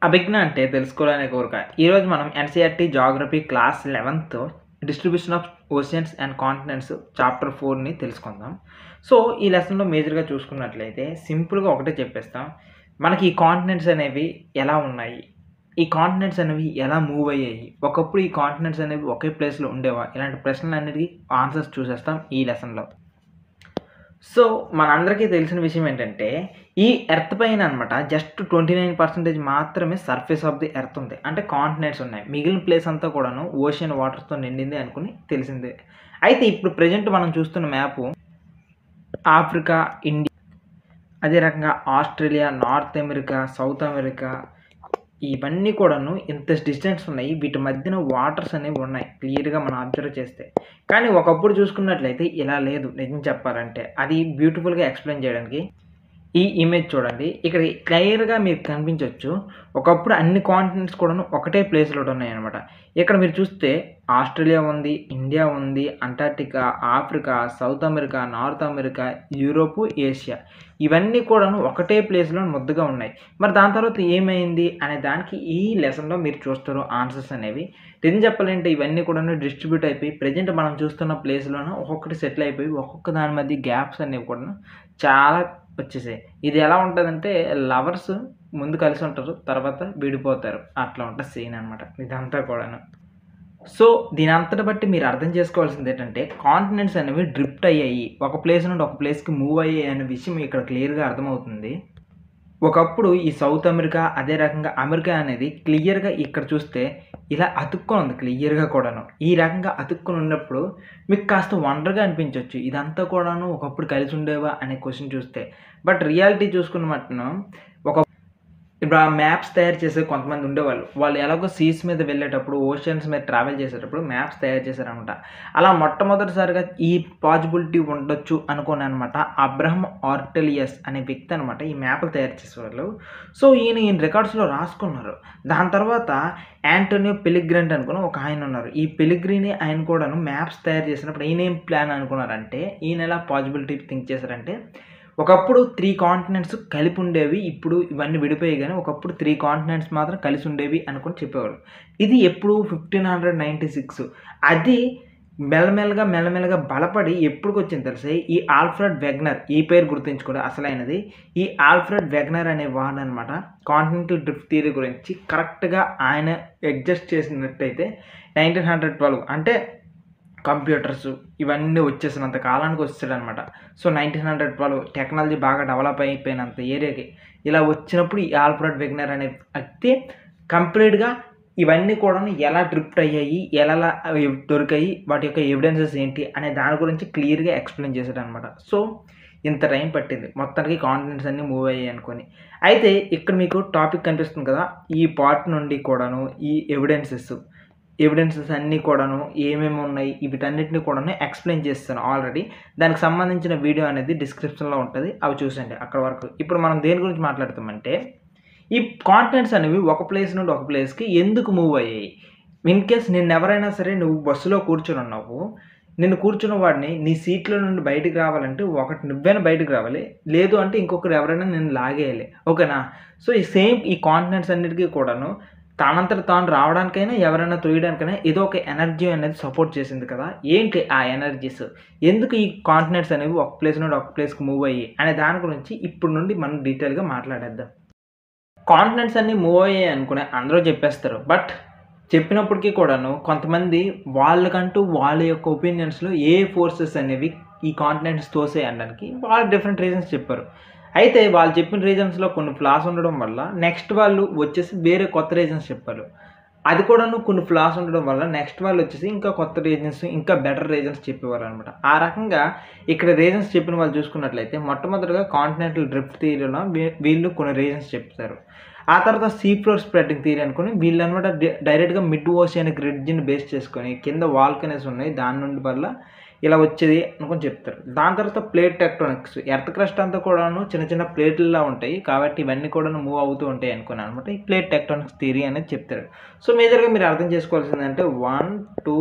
అభిజ్ఞ అంటే తెలుసుకోవాలనే కోరిక. ఈరోజు మనం ఎన్‌సీఈఆర్‌టీ జియోగ్రఫీ క్లాస్ 11థ్ distribution of oceans and continents chapter 4ని తెలుసుకుందాం. సో, ఈ లెసన్‌లో మేజర్‌గా చూసుకున్నట్లయితే సింపుల్‌గా ఒకటే చెప్పేస్తాం. మనకి ఈ కాంటినెంట్స్ అనేవి ఎలా ఉన్నాయి? ఈ కాంటినెంట్స్ అనేవి ఎలా మూవ్ అయ్యాయి? ఒకప్పుడు ఈ కాంటినెంట్స్ అనేవి ఒకే ప్లేస్‌లో ఉండేవా? ఇలాంటి ప్రశ్నలన్నిటికి ఆన్సర్స్ చూసేస్తాం ఈ లెసన్‌లో. సో, మనందరికీ తెలిసిన విషయం ఏంటంటే, ఈ ఎర్త్ పైన అనమాట జస్ట్ 29% మాత్రమే సర్ఫేస్ ఆఫ్ ది ఎర్త్ ఉంది. అంటే కాంటినెంట్స్ ఉన్నాయి. మిగిలిన ప్లేస్ అంతా కూడాను ఓషన్ వాటర్‌తో నిండింది అనుకుని తెలిసిందే. అయితే ఇప్పుడు ప్రెజెంట్ మనం చూస్తున్న మ్యాపు ఆఫ్రికా, ఇండియా, అదే రకంగా Australia, north America, south America ఇవన్నీ కూడాను ఇంత డిస్టెన్స్ ఉన్నాయి. వీటి మధ్యన వాటర్స్ అనేవి ఉన్నాయి. క్లియర్‌గా మనం అబ్జర్వ్ చేస్తే. కానీ ఒకప్పుడు చూసుకున్నట్లయితే ఇలా లేదు నిజం చెప్పాలంటే. అది బ్యూటిఫుల్‌గా ఎక్స్‌ప్లెయిన్ చేయడానికి ఈ ఇమేజ్ చూడండి. ఇక్కడ క్లియర్‌గా మీకు కనిపించొచ్చు. ఒకప్పుడు అన్ని కాంటినెంట్స్ కూడాను ఒకటే ప్లేస్‌లో ఉన్నాయన్నమాట. ఇక్కడ మీరు చూస్తే ఆస్ట్రేలియా ఉంది, ఇండియా ఉంది, Antarctica, Africa, south America, north America, Europe, Asia ఇవన్నీ కూడాను ఒకటే ప్లేస్‌లో ముద్దగా ఉన్నాయి. మరి దాని తర్వాత ఏమైంది అనే దానికి ఈ లెసన్‌లో మీరు చూస్తారు ఆన్సర్స్ అనేవి. నిజం చెప్పాలంటే ఇవన్నీ కూడాను డిస్ట్రిబ్యూట్ అయిపోయి ప్రెజెంట్ మనం చూస్తున్న ప్లేస్‌లోన ఒక్కొక్కటి సెటిల్ అయిపోయి ఒక్కొక్క దాని మధ్య గ్యాప్స్ అనేవి కూడాను చాలా వచ్చేసాయి. ఇది ఎలా ఉంటదంటే లవర్స్ ముందు కలిసి ఉంటారు. తర్వాత విడిపోతారు. అట్లా ఉంటది సీన్ అనమాట. ఇదంతా కూడాను. సో, దీనంతట బట్టి మీరు అర్థం చేసుకోవాల్సిందేంటంటే కాంటినెంట్స్ అనేవి డ్రిఫ్ట్ అయ్యాయి. ఒక ప్లేస్ నుండి ఒక ప్లేస్‌కి మూవ్ అయ్యాయి అనే విషయం ఇక్కడ క్లియర్‌గా అర్థమవుతుంది. ఒకప్పుడు ఈ సౌత్ అమెరికా, అదే రకంగా అమెరికా అనేది క్లియర్‌గా ఇక్కడ చూస్తే ఇలా అతుక్కొని ఉంది క్లియర్‌గా కూడాను. ఈ రకంగా అతుక్కొని ఉన్నప్పుడు మీకు కాస్త వండర్‌గా అనిపించొచ్చు. ఇదంతా కూడాను ఒకప్పుడు కలిసి ఉండేవా అనే క్వెషన్ చూస్తే. బట్ రియాలిటీ చూసుకున్న మట్టును ఒక ఇప్పుడు ఆ మ్యాప్స్ తయారు చేసే కొంతమంది ఉండేవాళ్ళు. వాళ్ళు ఎలాగో సీస్ మీద వెళ్ళేటప్పుడు, ఓషన్స్ మీద ట్రావెల్ చేసేటప్పుడు మ్యాప్స్ తయారు చేశారనమాట. అలా మొట్టమొదటిసారిగా ఈ పాజిబిలిటీ ఉండొచ్చు అనుకోననమాట అబ్రహం ఆర్టెలియస్ అనే వ్యక్తి అనమాట ఈ మ్యాప్‌లు తయారు చేసేవాళ్ళు. సో, ఈయన రికార్డ్స్‌లో రాసుకున్నారు. దాని తర్వాత యాంటోనియో పెలిగ్రిని అనుకుని ఒక ఆయనున్నారు. ఈ పెలిగ్రిని ఆయన కూడాను మ్యాప్స్ తయారు చేసినప్పుడు ఈయనేం ప్లాన్ అనుకున్నారంటే, ఈయన ఎలా పాజిబిలిటీ థింక్ చేశారంటే ఒకప్పుడు 3 కాంటినెంట్స్ కలిపి ఉండేవి. ఇప్పుడు ఇవన్నీ విడిపోయాయి గానీ, ఒకప్పుడు 3 కాంటినెంట్స్ మాత్రం కలిసి ఉండేవి అనుకుని చెప్పేవారు. ఇది ఎప్పుడు 1596 అది మెల్లమెల్లగా బలపడి ఎప్పుడుకొచ్చింది తెలుసా? ఈ ఆల్ఫ్రెడ్ వెగ్నర్ ఈ పేరు గుర్తుంచుకోండి అసలైనది. ఈ ఆల్ఫ్రెడ్ వెగ్నర్ అనే వాడనమాట కాంటినెంటల్ డ్రిఫ్ట్ థియరీ గురించి కరెక్ట్‌గా ఆయన అడ్జస్ట్ చేసినట్టయితే 1912 అంటే కంప్యూటర్స్ ఇవన్నీ వచ్చేసినంత కాలానికి వచ్చేసాడనమాట. సో, 1912 టెక్నాలజీ బాగా డెవలప్ అయిపోయినంత ఏరియాకి ఇలా వచ్చినప్పుడు ఈ ఆల్ఫ్రెడ్ వెగ్నర్ అనే వ్యక్తి కంప్లీట్‌గా ఇవన్నీ కూడాను ఎలా డ్రిఫ్ట్ అయ్యాయి, ఎలా అవి దొరికాయి, వాటి యొక్క ఎవిడెన్సెస్ ఏంటి అనే దాని గురించి క్లియర్‌గా ఎక్స్‌ప్లెయిన్ చేశాడనమాట. సో, ఇంత టైం పట్టింది మొత్తానికి కాంటినెంట్స్ అన్నీ మూవ్ అయ్యాయి అనుకోని. అయితే ఇక్కడ మీకు టాపిక్ కనిపిస్తుంది కదా! ఈ పార్ట్ నుండి కూడాను ఈ ఎవిడెన్సెస్ అన్నీ కూడాను ఏమేమి ఉన్నాయి వీటన్నిటిని కూడాను ఎక్స్‌ప్లెయిన్ చేసేసాను ఆల్రెడీ. దానికి సంబంధించిన వీడియో అనేది డిస్క్రిప్షన్‌లో ఉంటది. అవి చూసేయండి అక్కడి వరకు. ఇప్పుడు మనం దేని గురించి మాట్లాడుతామంటే, ఈ కాంటినెంట్స్ అనేవి ఒక ప్లేస్ నుండి ఒక ప్లేస్‌కి ఎందుకు మూవ్ అయ్యాయి? ఇన్ కేస్ నిన్నెవరైనా సరే నువ్వు బస్సులో కూర్చొనున్నావు. నిన్ను కూర్చున్న వాడిని నీ సీట్‌లో నుండి బయటికి రావాలంటే ఒకటి నువ్వైనా బయటికి రావాలి. లేదు అంటే ఇంకొకరు ఎవరైనా నిన్ను లాగేయాలి. ఓకేనా? సో, ఈ సేమ్ ఈ కాంటినెంట్స్ అన్నిటికి కూడాను తనంతట తాను రావడానికైనా, ఎవరైనా తొయ్యడానికైనా ఏదో ఒక ఎనర్జీ అనేది సపోర్ట్ చేసింది కదా! ఏంటి ఆ ఎనర్జీస్? ఎందుకు ఈ కాంటినెంట్స్ అనేవి ఒక ప్లేస్ నుండి ఒక ప్లేస్‌కి మూవ్ అయ్యాయి అనే దాని గురించి ఇప్పుడు నుండి మనం డీటెయిల్‌గా మాట్లాడేద్దాం. కాంటినెంట్స్ అన్నీ మూవ్ అయ్యాయి అనుకుని అందరూ చెప్పేస్తారు. బట్ చెప్పినప్పటికీ కూడాను కొంతమంది వాళ్ళకంటూ వాళ్ళ యొక్క ఒపీనియన్స్‌లో ఏ ఫోర్సెస్ అనేవి ఈ కాంటినెంట్స్ తోసాయి అనడానికి వాళ్ళు డిఫరెంట్ రీజన్స్ చెప్పారు. అయితే వాళ్ళు చెప్పిన రీజన్స్‌లో కొన్ని ఫ్లాస్ ఉండడం వల్ల నెక్స్ట్ వాళ్ళు వచ్చేసి వేరే కొత్త రీజన్స్ చెప్పారు. అది కూడాను కొన్ని ఫ్లాస్ ఉండడం వల్ల నెక్స్ట్ వాళ్ళొచ్చేసి ఇంకా కొత్త రీజన్స్, ఇంకా బెటర్ రీజన్స్ చెప్పేవారనమాట. ఆ రకంగా ఇక్కడ రీజన్స్ చెప్పిన వాళ్ళు చూసుకున్నట్లయితే మొట్టమొదటిగా కాంటినెంటల్ డ్రిఫ్ట్ థియరీలో వీళ్ళు కొన్ని రీజన్స్ చెప్తారు. ఆ తర్వాత సీ ఫ్లోర్ స్ప్రెడ్డింగ్ థియరీ అనుకోని వీళ్ళనమాట డైరెక్ట్‌గా మిడ్ ఓషియానిక్ రిడ్జ్‌ని బేస్ చేసుకొని కింద వాల్కనీస్ ఉన్నాయి. దాని నుండి వల్ల ఇలా వచ్చేది అనుకోని చెప్తారు. దాని తర్వాత ప్లేట్ టెక్టోనిక్స్ ఎర్త్ క్రస్ట్ అంతా కూడాను చిన్న చిన్న ప్లేట్‌ల్లా ఉంటాయి. కాబట్టి ఇవన్నీ కూడాను మూవ్ అవుతూ ఉంటాయి అనుకోననమాట. ఈ ప్లేట్ టెక్టోనిక్స్ థియరీ అనేది చెప్తారు. సో, మేజర్‌గా మీరు అర్థం చేసుకోవాల్సిందంటే 1, 2,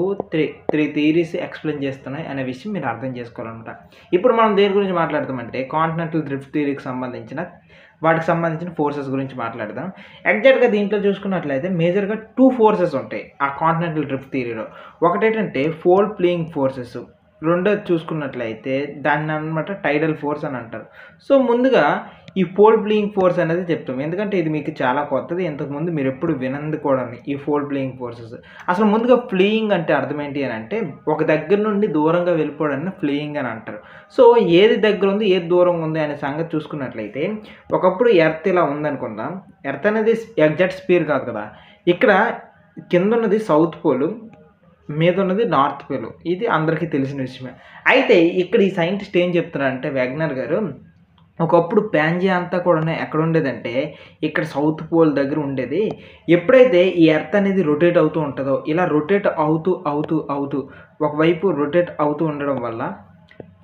3 థియరీస్ ఎక్స్‌ప్లెయిన్ చేస్తున్నాయి అనే విషయం మీరు అర్థం చేసుకోవాలనమాట. ఇప్పుడు మనం దేని గురించి మాట్లాడతామంటే కాంటినెంటల్ డ్రిఫ్ట్ థియరీకి సంబంధించిన వాటికి సంబంధించిన ఫోర్సెస్ గురించి మాట్లాడదాం. ఎగ్జాక్ట్‌గా దీంట్లో చూసుకున్నట్లయితే మేజర్‌గా 2 ఫోర్సెస్ ఉంటాయి ఆ కాంటినెంటల్ డ్రిఫ్ట్ థియరీలో. ఒకటేంటంటే ఫోల్డ్ ప్లేయింగ్ ఫోర్సెస్. రెండోది చూసుకున్నట్లయితే దాన్ననమాట టైడల్ ఫోర్స్ అని అంటారు. సో, ముందుగా ఈ ఫోల్డ్ ప్లేయింగ్ ఫోర్స్ అనేది చెప్తాం. ఎందుకంటే ఇది మీకు చాలా కొత్తది. ఇంతకుముందు మీరెప్పుడు వినంది కూడాని ఈ ఫోల్డ్ ప్లేయింగ్ ఫోర్సెస్. అసలు ముందుగా ఫ్లీయింగ్ అంటే అర్థం ఏంటి అనంటే ఒక దగ్గర నుండి దూరంగా వెళ్ళిపోవడాన్ని ఫ్లీయింగ్ అని అంటారు. సో, ఏది దగ్గరుంది, ఏది దూరంగా ఉంది అనే సంగతి చూసుకున్నట్లయితే ఒకప్పుడు ఎర్త్ ఇలా ఉందనుకుందాం. ఎర్త్ అనేది ఎగ్జాక్ట్ స్పియర్ కాదు కదా! ఇక్కడ కిందున్నది సౌత్ పోల్, మీదున్నది నార్త్ పోల్. ఇది అందరికీ తెలిసిన విషయమే. అయితే ఇక్కడ ఈ సైంటిస్ట్ ఏం చెప్తున్నారంటే వెగ్నర్ గారు, ఒకప్పుడు పాంజియా అంతా కూడాను ఎక్కడుండేదంటే ఇక్కడ సౌత్ పోల్ దగ్గర ఉండేది. ఎప్పుడైతే ఈ ఎర్త్ అనేది రొటేట్ అవుతూ ఉంటదో, ఇలా రొటేట్ అవుతూ ఒకవైపు రొటేట్ అవుతూ ఉండడం వల్ల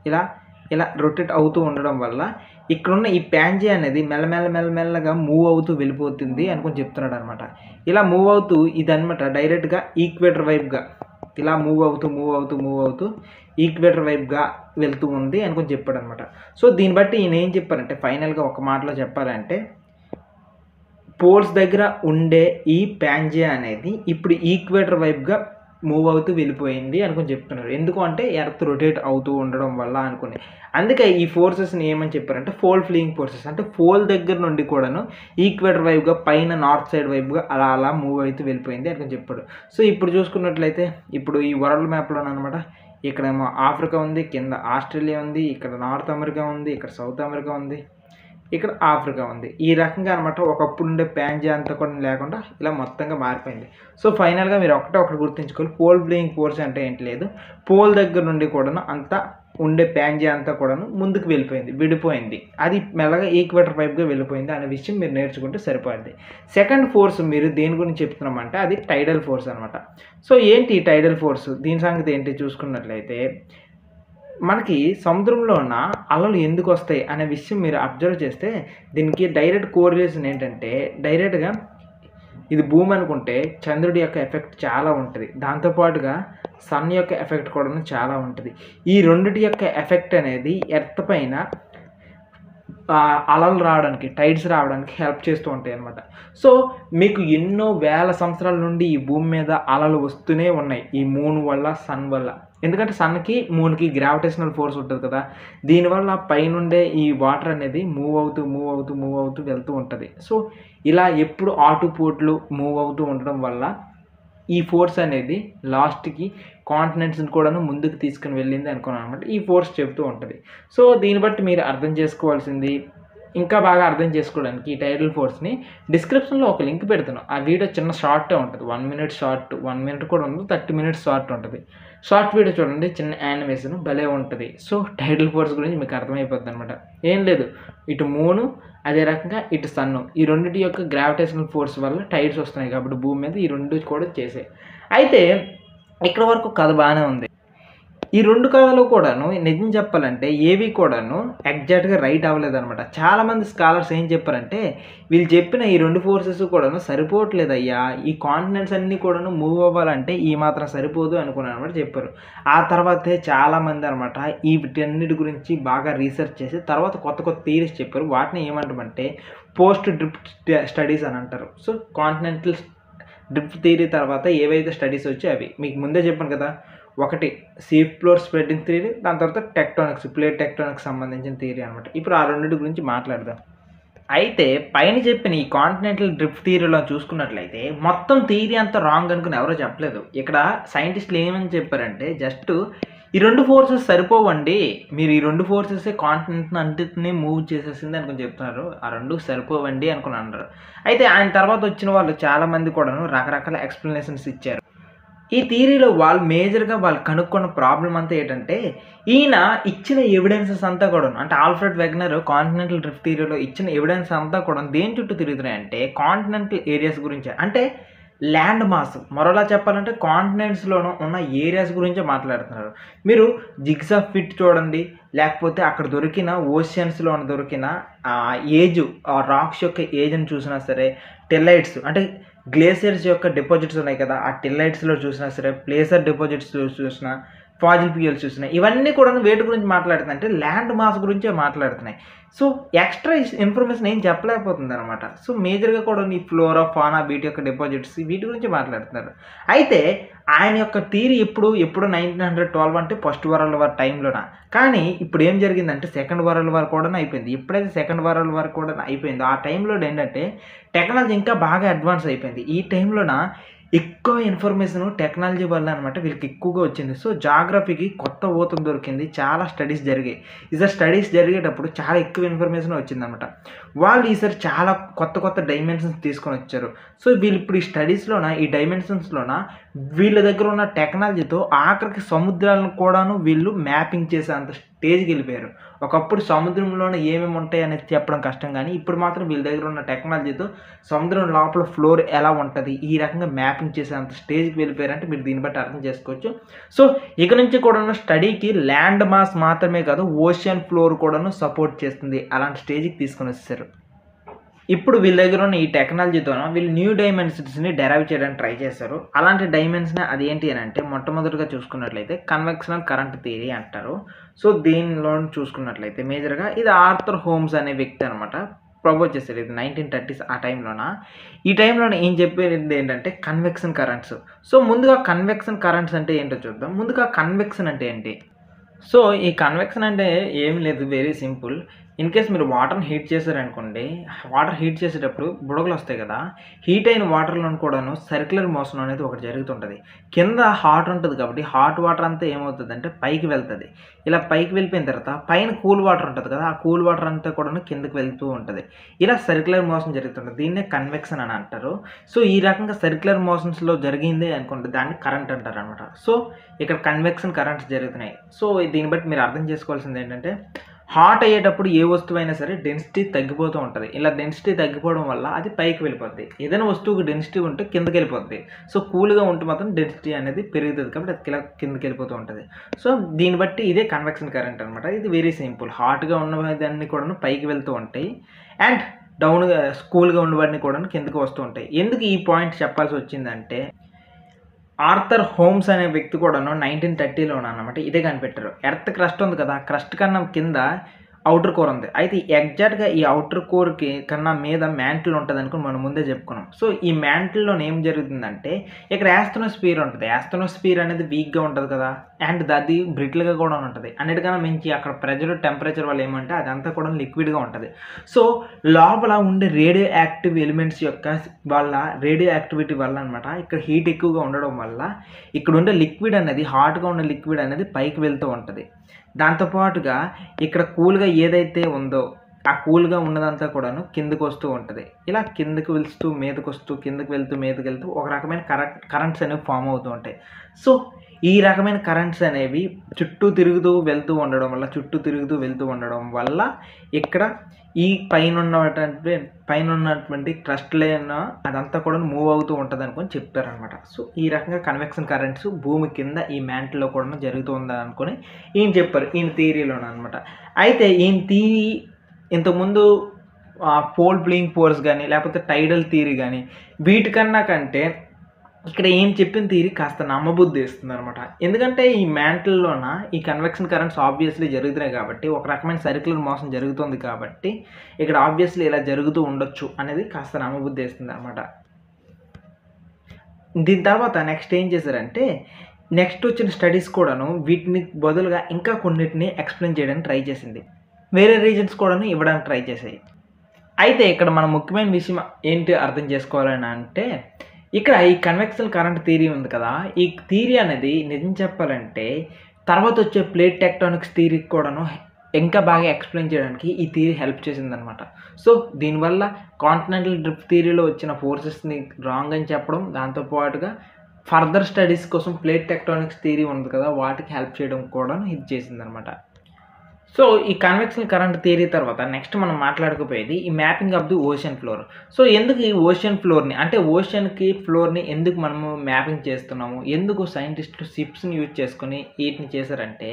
ఇలా రొటేట్ అవుతూ ఉండడం వల్ల ఇక్కడున్న ఈ పాంజియా అనేది మెల్లగా మూవ్ అవుతూ వెళ్ళిపోతుంది అనుకొని చెప్తున్నాడనమాట. ఇలా మూవ్ అవుతూ ఇదనమాట డైరెక్ట్‌గా ఈక్వేటర్ వైపుగా ఇలా మూవ్ అవుతూ ఈక్వేటర్ వైపుగా వెళ్తూ ఉంది అనుకొని చెప్పాడనమాట. సో, దీన్ని బట్టి ఈయన ఏం చెప్పారంటే ఫైనల్‌గా ఒక మాటలో చెప్పాలంటే పోల్స్ దగ్గర ఉండే ఈ పాంజియా అనేది ఇప్పుడు ఈక్వేటర్ వైపుగా మూవ్ అవుతూ వెళ్ళిపోయింది అనుకొని చెప్తున్నారు. ఎందుకు అంటే ఎర్త్ రొటేట్ అవుతూ ఉండడం వల్ల అనుకుని. అందుకే ఈ ఫోర్సెస్‌ని ఏమని చెప్పారంటే ఫోల్డ్ ఫ్లీయింగ్ ఫోర్సెస్. అంటే పోల్ దగ్గర నుండి కూడాను ఈక్వేటర్ వైపుగా పైన నార్త్ సైడ్ వైపుగా అలా మూవ్ అవుతూ వెళ్ళిపోయింది అనుకొని చెప్పాడు. సో, ఇప్పుడు చూసుకున్నట్లయితే ఇప్పుడు ఈ వరల్డ్ మ్యాప్‌లోననమాట ఇక్కడేమో ఆఫ్రికా ఉంది, కింద ఆస్ట్రేలియా ఉంది, ఇక్కడ నార్త్ అమెరికా ఉంది, ఇక్కడ సౌత్ అమెరికా ఉంది, ఇక్కడ ఆఫ్రికా ఉంది. ఈ రకంగా అనమాట ఒకప్పుడు ఉండే పాంజియా అంతా కూడా లేకుండా ఇలా మొత్తంగా మారిపోయింది. సో, ఫైనల్‌గా మీరు ఒకటి గుర్తుంచుకోవాలి. పోల్ ప్లేయింగ్ ఫోర్స్ అంటే ఏంటి లేదు. పోల్ దగ్గర నుండి కూడాను అంతా ఉండే పాంజియా అంతా కూడాను ముందుకు వెళ్ళిపోయింది, విడిపోయింది. అది మెల్లగా ఈక్వేటర్ వైపుగా వెళ్ళిపోయింది అనే విషయం మీరు నేర్చుకుంటే సరిపోద్ది. సెకండ్ ఫోర్స్ మీరు దేని గురించి చెప్తున్నామంటే అది టైడల్ ఫోర్స్ అనమాట. సో, ఏంటి ఈ టైడల్ ఫోర్స్? దీని సంగతి ఏంటి చూసుకున్నట్లయితే మనకి సముద్రంలో ఉన్న అలలు ఎందుకొస్తాయి అనే విషయం మీరు అబ్జర్వ్ చేస్తే దీనికి డైరెక్ట్ కోరిలేషన్ ఏంటంటే డైరెక్ట్‌గా ఇది భూమి అనుకుంటే చంద్రుడి యొక్క ఎఫెక్ట్ చాలా ఉంటది. దాంతో పాటుగా సన్ యొక్క ఎఫెక్ట్ కూడాను చాలా ఉంటది. ఈ రెండిటి యొక్క ఎఫెక్ట్ అనేది ఎర్త్ పైన అలలు రావడానికి, టైడ్స్ రావడానికి హెల్ప్ చేస్తూ ఉంటాయన్నమాట. సో, మీకు ఎన్నో వేల సంవత్సరాల నుండి ఈ భూమి మీద అలలు వస్తూనే ఉన్నాయి. ఈ మూన్ వల్ల, సన్ వల్ల. ఎందుకంటే సన్‌కి, మూన్‌కి గ్రావిటేషనల్ ఫోర్స్ ఉంటది కదా! దీనివల్ల పైనుండే ఈ వాటర్ అనేది మూవ్ అవుతూ వెళ్తూ ఉంటది. సో, ఇలా ఎప్పుడు ఆటుపోట్లు మూవ్ అవుతూ ఉండడం వల్ల ఈ ఫోర్స్ అనేది లాస్ట్‌కి కాంటినెంట్స్‌ని కూడాను ముందుకు తీసుకొని వెళ్ళింది అనుకున్నాననమాట. ఈ ఫోర్స్ చెప్తూ ఉంటది. సో, దీన్ని బట్టి మీరు అర్థం చేసుకోవాల్సింది ఇంకా బాగా అర్థం చేసుకోవడానికి ఈ టైడల్ ఫోర్స్‌ని డిస్క్రిప్షన్‌లో ఒక లింక్ పెడుతున్నాను. ఆ వీడియో చిన్న షార్టే ఉంటది. 1 మినిట్ షార్ట్, 1 మినిట్ కూడా ఉండదు. 30 మినిట్స్ షార్ట్ ఉంటది. షార్ట్ వీడియో చూడండి. చిన్న యానిమేషన్ భలే ఉంటది. సో, టైడల్ ఫోర్స్ గురించి మీకు అర్థమైపోద్దనమాట. ఏం లేదు. ఇటు మూను, అదే రకంగా ఇటు సన్ను. ఈ రెండిటి యొక్క గ్రావిటేషనల్ ఫోర్స్ వల్ల టైడ్స్ వస్తున్నాయి కాబట్టి భూమి మీద ఈ 2 కూడా చేసాయి. అయితే ఇక్కడ వరకు కథ బానే ఉంది. ఈ 2 కథలు కూడాను నిజం చెప్పాలంటే ఏవి కూడాను ఎగ్జాక్ట్‌గా రైట్ అవ్వలేదనమాట. చాలామంది స్కాలర్స్ ఏం చెప్పారంటే వీళ్ళు చెప్పిన ఈ 2 ఫోర్సెస్ కూడాను సరిపోవట్లేదయ్యా. ఈ కాంటినెంట్స్ అన్నీ కూడాను మూవ్ అవ్వాలంటే ఈ మాత్రం సరిపోదు అనుకున్నారనమాట చెప్పారు. ఆ తర్వాతే చాలామంది అనమాట వీటన్నిటి గురించి బాగా రీసెర్చ్ చేసి తర్వాత కొత్త థియరీస్ చెప్పారు. వాటిని ఏమంటామంటే పోస్ట్ డ్రిఫ్ట్ స్టడీస్ అని అంటారు. సో, కాంటినెంటల్ డ్రిఫ్ట్ థియరీ తర్వాత ఏవైతే స్టడీస్ వచ్చాయో అవి. మీకు ముందే చెప్పాను కదా! ఒకటి సీ ఫ్లోర్ స్ప్రెడ్డింగ్ థియరీ, దాని తర్వాత టెక్టోనిక్స్, ప్లేట్ టెక్టోనిక్స్ సంబంధించిన థియరీ అనమాట. ఇప్పుడు ఆ రెండిటి గురించి మాట్లాడదాం. అయితే పైన చెప్పిన ఈ కాంటినెంటల్ డ్రిఫ్ట్ థియరీలో చూసుకున్నట్లయితే మొత్తం థియరీ అంతా రాంగ్ అనుకుని ఎవరో చెప్పలేదు. ఇక్కడ సైంటిస్టులు ఏమని చెప్పారంటే జస్ట్ ఈ 2 ఫోర్సెస్ సరిపోవండి. మీరు ఈ 2 ఫోర్సెసే కాంటినెంట్‌ని అన్నిటిని మూవ్ చేసేసింది అనుకుని చెప్తున్నారు. ఆ 2 సరిపోవండి అనుకుని అన్నారు. అయితే ఆయన తర్వాత వచ్చిన వాళ్ళు చాలామంది కూడాను రకరకాల ఎక్స్‌ప్లనేషన్స్ ఇచ్చారు. ఈ థియరీలో వాళ్ళు మేజర్‌గా వాళ్ళు కనుక్కున్న ప్రాబ్లమ్ అంతా ఏంటంటే ఈయన ఇచ్చిన ఎవిడెన్సెస్ అంతా కూడాను అంటే ఆల్ఫ్రెడ్ వెగ్నర్ కాంటినెంటల్ డ్రిఫ్ట్ థియరీలో ఇచ్చిన ఎవిడెన్స్ అంతా కూడా దేని చుట్టూ తిరుగుతున్నాయంటే కాంటినెంటల్ ఏరియాస్ గురించే. అంటే ల్యాండ్ మాస్ మరోలా చెప్పాలంటే కాంటినెంట్స్‌లోను ఉన్న ఏరియాస్ గురించే మాట్లాడుతున్నారు. మీరు జిగ్జా ఫిట్ చూడండి, లేకపోతే అక్కడ దొరికిన ఓషియన్స్‌లోన దొరికిన ఏజ్ రాక్స్ యొక్క ఏజ్‌ని చూసినా సరే, టెల్లైట్స్ అంటే గ్లేసియర్స్ యొక్క డిపాజిట్స్ ఉన్నాయి కదా! ఆ టెల్లైట్స్‌లో చూసినా సరే, ప్లేసర్ డిపాజిట్స్ చూసినా, ఫాజిల్ ఫ్యూయల్స్ చూస్తున్నాయి. ఇవన్నీ కూడాను వేటి గురించి మాట్లాడుతున్నాయి అంటే ల్యాండ్ మాస్ గురించే మాట్లాడుతున్నాయి. సో ఎక్స్ట్రా ఇన్ఫర్మేషన్ ఏం చెప్పలేకపోతుందనమాట. సో మేజర్‌గా కూడా ఈ ఫ్లోరా, ఫానా వీటి యొక్క డిపాజిట్స్ వీటి గురించి మాట్లాడుతున్నారు. అయితే ఆయన యొక్క థియరీ ఎప్పుడో 1912 అంటే ఫస్ట్ వరల్డ్ వార్ టైంలోన. కానీ ఇప్పుడు ఏం జరిగిందంటే సెకండ్ వరల్డ్ వార్ కూడాను అయిపోయింది. ఎప్పుడైతే సెకండ్ వరల్డ్ వార్ కూడా అయిపోయిందో ఆ టైంలో ఏంటంటే టెక్నాలజీ ఇంకా బాగా అడ్వాన్స్ అయిపోయింది. ఈ టైంలోన ఎక్కువ ఇన్ఫర్మేషన్ టెక్నాలజీ వల్ల అనమాట వీళ్ళకి ఎక్కువగా వచ్చింది. సో జాగ్రఫీకి కొత్త ఊతం దొరికింది. చాలా స్టడీస్ జరిగాయి. ఈసారి స్టడీస్ జరిగేటప్పుడు చాలా ఎక్కువ ఇన్ఫర్మేషన్ వచ్చిందనమాట. వాళ్ళు ఈసారి చాలా కొత్త డైమెన్షన్స్ తీసుకొని వచ్చారు. సో వీళ్ళు ఇప్పుడు ఈ స్టడీస్లోన ఈ డైమెన్షన్స్లోన వీళ్ళ దగ్గర ఉన్న టెక్నాలజీతో ఆఖరికి సముద్రాలను కూడాను వీళ్ళు మ్యాపింగ్ చేసే అంత స్టేజ్కి వెళ్ళిపోయారు. ఒకప్పుడు సముద్రంలోనే ఏమేమి ఉంటాయి అనేది చెప్పడం కష్టం, కానీ ఇప్పుడు మాత్రం వీళ్ళ దగ్గర ఉన్న టెక్నాలజీతో సముద్రం లోపల ఫ్లోర్ ఎలా ఉంటుంది ఈ రకంగా మ్యాపింగ్ చేసే అంత స్టేజ్కి వెళ్ళిపోయారంటే మీరు దీన్ని బట్టి అర్థం చేసుకోవచ్చు. సో ఇక నుంచి కూడా ఉన్న స్టడీకి ల్యాండ్ మాస్ మాత్రమే కాదు ఓషన్ ఫ్లోర్ కూడాను సపోర్ట్ చేస్తుంది. అలాంటి స్టేజ్కి తీసుకొని వచ్చేసారు. ఇప్పుడు వీళ్ళ దగ్గర ఉన్న ఈ టెక్నాలజీతోన వీళ్ళు న్యూ డైమెన్షన్స్ని డెరైవ్ చేయడానికి ట్రై చేశారు. అలాంటి డైమెన్షన్ అది ఏంటి అని అంటే మొట్టమొదటిగా చూసుకున్నట్లయితే కన్వెక్షనల్ కరెంట్ థియరీ అంటారు. సో దీనిలో చూసుకున్నట్లయితే మేజర్గా ఇది ఆర్థర్ హోమ్స్ అనే వ్యక్తి అనమాట ప్రపోజ్ చేశారు. ఇది 1930s ఆ టైంలోన. ఈ టైంలోన ఏం చెప్పేది ఏంటంటే కన్వెక్షన్ కరెంట్స్. సో ముందుగా కన్వెక్షన్ కరెంట్స్ అంటే ఏంటో చూద్దాం. ముందుగా కన్వెక్షన్ అంటే ఏంటి? సో ఈ కన్వెక్షన్ అంటే ఏమి లేదు, వెరీ సింపుల్. ఇన్ కేస్ మీరు వాటర్ని హీట్ చేశారనుకోండి, వాటర్ హీట్ చేసేటప్పుడు బుడగలు వస్తాయి కదా, హీట్ అయిన వాటర్లో కూడాను సర్క్యులర్ మోషన్ అనేది ఒకటి జరుగుతుంటుంది. కింద హాట్ ఉంటుంది కాబట్టి హాట్ వాటర్ అంతా ఏమవుతుంది అంటే పైకి వెళ్తుంది. ఇలా పైకి వెళ్ళిపోయిన తర్వాత పైన కూల్ వాటర్ ఉంటుంది కదా, ఆ కూల్ వాటర్ అంతా కూడాను కిందకి వెళ్తూ ఉంటుంది. ఇలా సర్క్యులర్ మోషన్ జరుగుతుంటుంది. దీన్నే కన్వెక్షన్ అని అంటారు. సో ఈ రకంగా సర్క్యులర్ మోషన్స్లో జరిగింది అనుకోండి, దాన్ని కరెంట్ అంటారు అనమాట. సో ఇక్కడ కన్వెక్షన్ కరెంట్స్ జరుగుతున్నాయి. సో దీన్ని బట్టి మీరు అర్థం చేసుకోవాల్సింది ఏంటంటే హాట్ అయ్యేటప్పుడు ఏ వస్తువు అయినా సరే డెన్సిటీ తగ్గిపోతూ ఉంటుంది. ఇలా డెన్సిటీ తగ్గిపోవడం వల్ల అది పైకి వెళ్ళిపోద్ది. ఏదైనా వస్తువుకి డెన్సిటీ ఉంటే కిందకి వెళ్ళిపోద్ది. సో కూల్గా ఉంటే మాత్రం డెన్సిటీ అనేది పెరుగుతుంది కాబట్టి అది కిందకి వెళ్ళిపోతూ ఉంటుంది. సో దీన్ని బట్టి ఇదే కన్వెక్షన్ కరెంట్ అనమాట. ఇది వెరీ సింపుల్. హాట్గా ఉన్నవన్నీ కూడా పైకి వెళ్తూ ఉంటాయి అండ్ డౌన్గా కూల్గా ఉన్నవన్నీ కూడా కిందకి వస్తూ ఉంటాయి. ఎందుకు ఈ పాయింట్ చెప్పాల్సి వచ్చిందంటే ఆర్థర్ హోమ్స్ అనే వ్యక్తి కూడాను 1930లోన అనమాట ఇదే కనిపెట్టారు. ఎర్త్ క్రస్ట్ ఉంది కదా, క్రస్ట్ కన్నా కింద అవుటర్ కోర్ ఉంది. అయితే ఎగ్జాక్ట్గా ఈ అవుటర్ కోర్కి కన్నా మీద మ్యాంటిల్ ఉంటుంది అనుకుని మనం ముందే చెప్పుకున్నాం. సో ఈ మ్యాంటిల్లో ఏం జరుగుతుందంటే ఇక్కడ యాస్ట్రోస్ఫియర్ ఉంటుంది. యాస్ట్రోస్ఫియర్ అనేది వీక్గా ఉంటుంది కదా అండ్ అది బ్రిటిల్గా కూడా ఉంటుంది. అన్నిటికన్నా మించి అక్కడ ప్రెజర్ టెంపరేచర్ వల్ల ఏమంటే అదంతా కూడా లిక్విడ్గా ఉంటుంది. సో లోపల ఉండే రేడియో యాక్టివ్ ఎలిమెంట్స్ యొక్క రేడియో యాక్టివిటీ వల్ల అనమాట ఇక్కడ హీట్ ఎక్కువగా ఉండడం వల్ల ఇక్కడ ఉండే లిక్విడ్ అనేది హాట్గా ఉన్న లిక్విడ్ అనేది పైకి వెళ్తూ ఉంటుంది. దాంతోపాటుగా ఇక్కడ కూల్గా ఏదైతే ఉందో ఆ కూల్గా ఉన్నదంతా కూడాను కిందకు వస్తూ ఉంటుంది. ఇలా కిందకు వెళ్తూ మీదకు వస్తూ కిందకు వెళ్తూ ఒక రకమైన కరెంట్స్ అనేవి ఫామ్ అవుతూ ఉంటాయి. సో ఈ రకమైన కరెంట్స్ అనేవి చుట్టూ తిరుగుతూ వెళ్తూ ఉండడం వల్ల ఇక్కడ ఈ పైన ఉన్నటువంటి క్రస్ట్ లేయర్ అదంతా కూడా మూవ్ అవుతూ ఉంటుంది అనుకొని చెప్తారనమాట. సో ఈ రకంగా కన్వెక్షన్ కరెంట్స్ భూమి కింద ఈ మ్యాంటిల్లో కూడా జరుగుతుందా అనుకొని ఈయన చెప్పారు ఈయన థియరీలోనే అనమాట. అయితే ఈయన థియరీ ఇంతకుముందు పోల్ ప్లేయింగ్ ఫోర్స్ కానీ లేకపోతే టైడల్ థియరీ కానీ వీటికన్నా కంటే ఇక్కడ ఏం చెప్పిన థియరీ కాస్త నమ్మబుద్ధి వేస్తుంది అనమాట. ఎందుకంటే ఈ మ్యాంటిల్లోన ఈ కన్వెక్షన్ కరెంట్స్ ఆబ్వియస్లీ జరుగుతున్నాయి కాబట్టి ఒక రకమైన సర్క్యులర్ మోషన్ జరుగుతుంది కాబట్టి ఇక్కడ ఆబ్వియస్లీ ఇలా జరుగుతూ ఉండొచ్చు అనేది కాస్త నమ్మబుద్ధి వేస్తుంది అనమాట. దీని తర్వాత నెక్స్ట్ ఏం చేశారంటే నెక్స్ట్ వచ్చిన స్టడీస్ కూడాను వీటిని బదులుగా ఇంకా కొన్నిటిని ఎక్స్ప్లెయిన్ చేయడానికి ట్రై చేసింది. వేరే రీజన్స్ కూడాను ఇవ్వడానికి ట్రై చేసాయి. అయితే ఇక్కడ మనం ముఖ్యమైన విషయం ఏంటి అర్థం చేసుకోవాలని అంటే ఇక్కడ ఈ కన్వెక్షన్ కరెంట్ థియరీ ఉంది కదా, ఈ థియరీ అనేది నిజం చెప్పాలంటే తర్వాత వచ్చే ప్లేట్ టెక్టానిక్స్ థియరీకి కూడాను ఇంకా బాగా ఎక్స్ప్లెయిన్ చేయడానికి ఈ థియరీ హెల్ప్ చేసిందనమాట. సో దీనివల్ల కాంటినెంటల్ డ్రిఫ్ట్ థియరీలో వచ్చిన ఫోర్సెస్ని రాంగ్ అని చెప్పడం, దాంతోపాటుగా ఫర్దర్ స్టడీస్ కోసం ప్లేట్ టెక్టానిక్స్ థియరీ ఉంది కదా వాటికి హెల్ప్ చేయడం కూడా ఇది చేసిందనమాట. సో ఈ కన్వెక్షన్ కరెంట్ థియరీ తర్వాత నెక్స్ట్ మనం మాట్లాడుకుపోయేది ఈ mapping of the ocean floor. So ఎందుకు ఈ ఓషన్ ఫ్లోర్ని అంటే ఓషన్కి ఫ్లోర్ని ఎందుకు మనము మ్యాపింగ్ చేస్తున్నాము, ఎందుకు సైంటిస్టులు షిప్స్ని యూజ్ చేసుకొని వీటిని చేశారంటే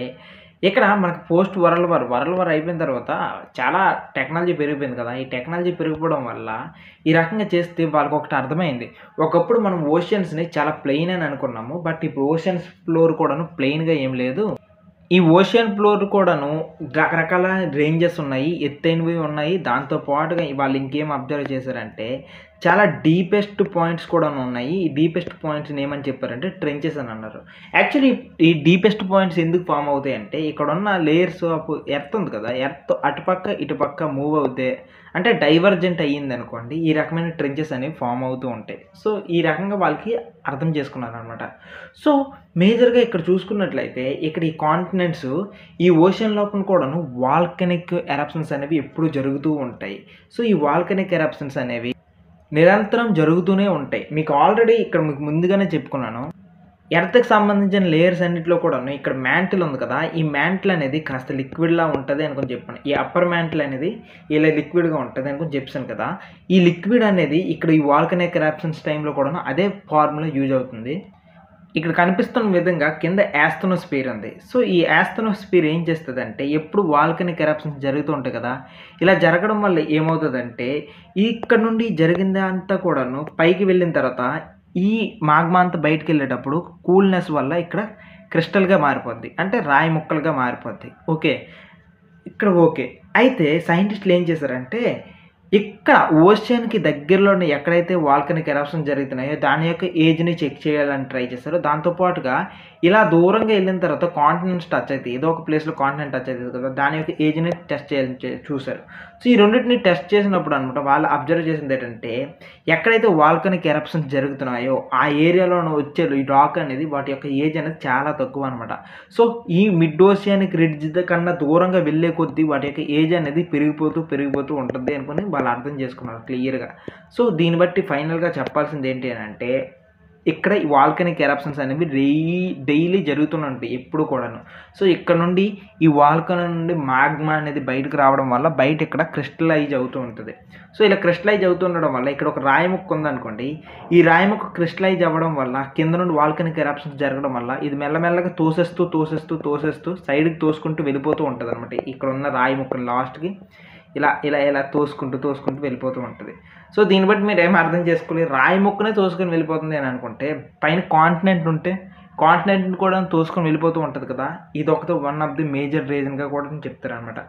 ఇక్కడ మనకు పోస్ట్ వరల్డ్ వార్ అయిపోయిన తర్వాత చాలా టెక్నాలజీ పెరిగిపోయింది కదా! ఈ టెక్నాలజీ పెరిగిపోవడం వల్ల ఈ రకంగా చేస్తే వాళ్ళకొకటి అర్థమైంది. ఒకప్పుడు మనం ఓషియన్స్‌ని చాలా ప్లెయిన్ అని అనుకున్నాము. బట్ ఇప్పుడు ఓషియన్స్ ఫ్లోర్ కూడాను ప్లెయిన్‌గా ఏం లేదు. ఈ ఓషియన్ ఫ్లోర్ కూడాను రకరకాల రేంజెస్ ఉన్నాయి. ఎత్తైనవి ఉన్నాయి. దాంతో పాటుగా వాళ్ళు ఇంకేం అబ్జర్వ్ చేశారంటే చాలా డీపెస్ట్ పాయింట్స్ కూడాను ఉన్నాయి. ఈ డీపెస్ట్ పాయింట్స్‌ని ఏమని చెప్పారంటే ట్రెంచెస్ అని అన్నారు. యాక్చువల్లీ ఈ డీపెస్ట్ పాయింట్స్ ఎందుకు ఫార్మ్ అవుతాయంటే ఇక్కడున్న లేయర్స్ ఆఫ్ ఎర్త్ ఉంది కదా! ఎర్త్ అటుపక్క, ఇటుపక్క మూవ్ అవుతే అంటే డైవర్జెంట్ అయ్యిందనుకోండి. ఈ రకమైన ట్రెంచెస్ అనేవి ఫార్మ్ అవుతూ ఉంటాయి. సో, ఈ రకంగా వాళ్ళకి అర్థం చేసుకున్నారనమాట. సో, మేజర్‌గా ఇక్కడ చూసుకున్నట్లయితే ఇక్కడ ఈ కాంటినెంట్స్ ఈ ఓషన్ లోపల కూడాను వాల్కనిక్ ఎరప్షన్స్ అనేవి ఎప్పుడూ జరుగుతూ ఉంటాయి. సో, ఈ వాల్కనిక్ ఎరప్షన్స్ అనేవి నిరంతరం జరుగుతూనే ఉంటాయి. మీకు ఆల్రెడీ ఇక్కడ మీకు ముందుగానే చెప్పుకున్నాను. ఎర్త్‌కి సంబంధించిన లేయర్స్ అన్నిట్లో కూడాను ఇక్కడ మ్యాంటిల్ ఉంది కదా! ఈ మ్యాంటిల్ అనేది కాస్త లిక్విడ్‌లా ఉంటది అనుకోని చెప్పాను. ఈ అప్పర్ మ్యాంటిల్ అనేది ఇలా లిక్విడ్‌గా ఉంటది అనుకోని చెప్పాను కదా! ఈ లిక్విడ్ అనేది ఇక్కడ ఈ వాల్కనిక్ ఎరప్షన్స్ టైంలో కూడాను అదే ఫార్ములా యూజ్ అవుతుంది. ఇక్కడ కనిపిస్తున్న విధంగా కింద యాస్తనోస్ఫియర్ ఉంది. సో, ఈ యాస్తనోస్ఫియర్ ఏం చేస్తదంటే ఎప్పుడు వాల్కనిక్ ఎరప్షన్స్ జరుగుతూ ఉంటాయి కదా! ఇలా జరగడం వల్ల ఏమవుతదంటే ఇక్కడ నుండి జరిగిందంతా కూడాను పైకి వెళ్ళిన తర్వాత ఈ మాగ్మా అంతా బయటికెళ్ళేటప్పుడు కూల్‌నెస్ వల్ల ఇక్కడ క్రిస్టల్‌గా మారిపోద్ది. అంటే రాయి ముక్కలుగా మారిపోద్ది. ఓకే. ఇక్కడ ఓకే. అయితే సైంటిస్ట్‌లు ఏం చేశారంటే ఇక్కడ ఓషన్‌కి దగ్గరలోనే ఎక్కడైతే వాల్కనిక్ ఎరప్షన్ జరుగుతున్నాయో దాని యొక్క ఏజ్‌ని చెక్ చేయాలని ట్రై చేశారు. దాంతో పాటుగా ఇలా దూరంగా ఎళ్ళిన తర్వాత కాంటినెంట్స్ టచ్ అయితాయి. ఏదో ఒక ప్లేస్‌లో కాంటినెంట్ టచ్ అయితది కదా! దాని యొక్క ఏజ్‌ని టెస్ట్ చేయాలని చూసారు. సో, ఈ రెండిటిని టెస్ట్ చేసినప్పుడు అనమాట వాళ్ళు అబ్జర్వ్ చేసిందేంటంటే ఎక్కడైతే వాల్కనిక్ ఎరప్షన్స్ జరుగుతున్నాయో ఆ ఏరియాలోన వచ్చే ఈ రాక్ అనేది వాటి యొక్క ఏజ్ అనేది చాలా తక్కువనమాట. సో, ఈ మిడ్ ఓషియానిక్ రిడ్జ్ కన్నా దూరంగా వెళ్ళే కొద్దీ వాటి యొక్క ఏజ్ అనేది పెరిగిపోతూ ఉంటుంది అనుకుని వాళ్ళు అర్థం చేసుకున్నారు క్లియర్‌గా. సో, దీన్ని బట్టి ఫైనల్‌గా చెప్పాల్సింది ఏంటి అనంటే ఇక్కడ ఈ వాల్కనిక్ ఎరప్షన్స్ అనేవి డైలీ జరుగుతూనే ఉంటాయి ఎప్పుడు కూడాను. సో, ఇక్కడ నుండి ఈ వాల్కనీ నుండి మాగ్మా అనేది బయటకు రావడం వల్ల బయట ఇక్కడ క్రిస్టలైజ్ అవుతూ ఉంటది. సో, ఇలా క్రిస్టలైజ్ అవుతూ ఉండడం వల్ల ఇక్కడ ఒక రాయి ముక్క ఉందనుకోండి. ఈ రాయి ముక్క క్రిస్టలైజ్ అవ్వడం వల్ల కింద నుండి వాల్కనిక్ ఎరప్షన్స్ జరగడం వల్ల ఇది మెల్లమెల్లగా తోసేస్తూ సైడ్‌కి తోసుకుంటూ వెళ్ళిపోతూ ఉంటదనమాట. ఇక్కడున్న రాయి ముక్కని లాస్ట్‌కి ఇలా తోసుకుంటూ వెళ్ళిపోతూ ఉంటది. సో, దీన్ని బట్టి మీరేం అర్థం చేసుకోవాలి. రాయి ముక్కనే తోసుకొని వెళ్ళిపోతుంది అని అనుకుంటే పైన కాంటినెంట్ ఉంటే కాంటినెంట్‌ని కూడా తోసుకొని వెళ్ళిపోతూ ఉంటది కదా! ఇదొకటి వన్ ఆఫ్ ది మేజర్ రీజన్‌గా కూడా చెప్తారనమాట.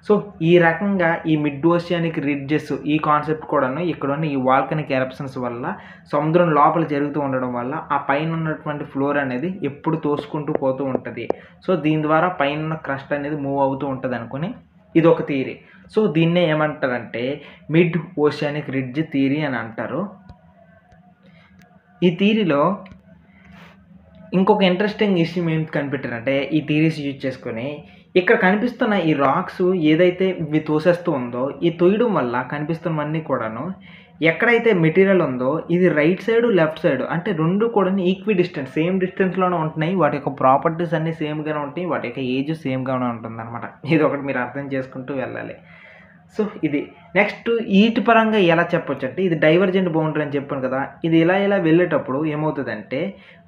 సో, ఈ రకంగా ఈ మిడ్ ఓషియానిక్ రిడ్జెస్ ఈ కాన్సెప్ట్ కూడాను ఇక్కడున్న ఈ వాల్కనిక్ ఎరప్షన్స్ వల్ల సముద్రం లోపల జరుగుతూ ఉండడం వల్ల ఆ పైన ఉన్నటువంటి ఫ్లోర్ అనేది ఎప్పుడు తోసుకుంటూ పోతూ ఉంటది. సో, దీని ద్వారా పైనున్న క్రస్ట్ అనేది మూవ్ అవుతూ ఉంటదనుకోని ఇదొక థియరీ. సో, దీన్నే ఏమంటారంటే మిడ్ ఓషియానిక్ రిడ్జ్ థియరీ అని అంటారు. ఈ థియరీలో ఇంకొక ఇంట్రెస్టింగ్ విషయం ఏం కనిపెట్టారంటే ఈ థియరీస్ యూజ్ చేసుకొని ఇక్కడ కనిపిస్తున్న ఈ రాక్స్ ఏదైతే ఇవి తోసేస్తూ ఉందో ఈ తోయడం వల్ల కనిపిస్తున్నవన్నీ కూడాను ఎక్కడైతే మెటీరియల్ ఉందో ఇది రైట్ సైడ్, లెఫ్ట్ సైడ్ అంటే 2 కూడాను ఈక్వి డిస్టెన్స్ సేమ్ డిస్టెన్స్‌లోనే ఉంటున్నాయి. వాటి యొక్క ప్రాపర్టీస్ అన్నీ సేమ్‌గానే ఉంటాయి. వాటి యొక్క ఏజ్ సేమ్‌గానే ఉంటుందన్నమాట. ఇదొకటి మీరు అర్థం చేసుకుంటూ వెళ్ళాలి. సో, ఇది. నెక్స్ట్ ఈటి పరంగా ఎలా చెప్పొచ్చంటే ఇది డైవర్జెంట్ బౌండరీ అని చెప్పాను కదా! ఇది ఇలా వెళ్ళేటప్పుడు ఏమవుతదంటే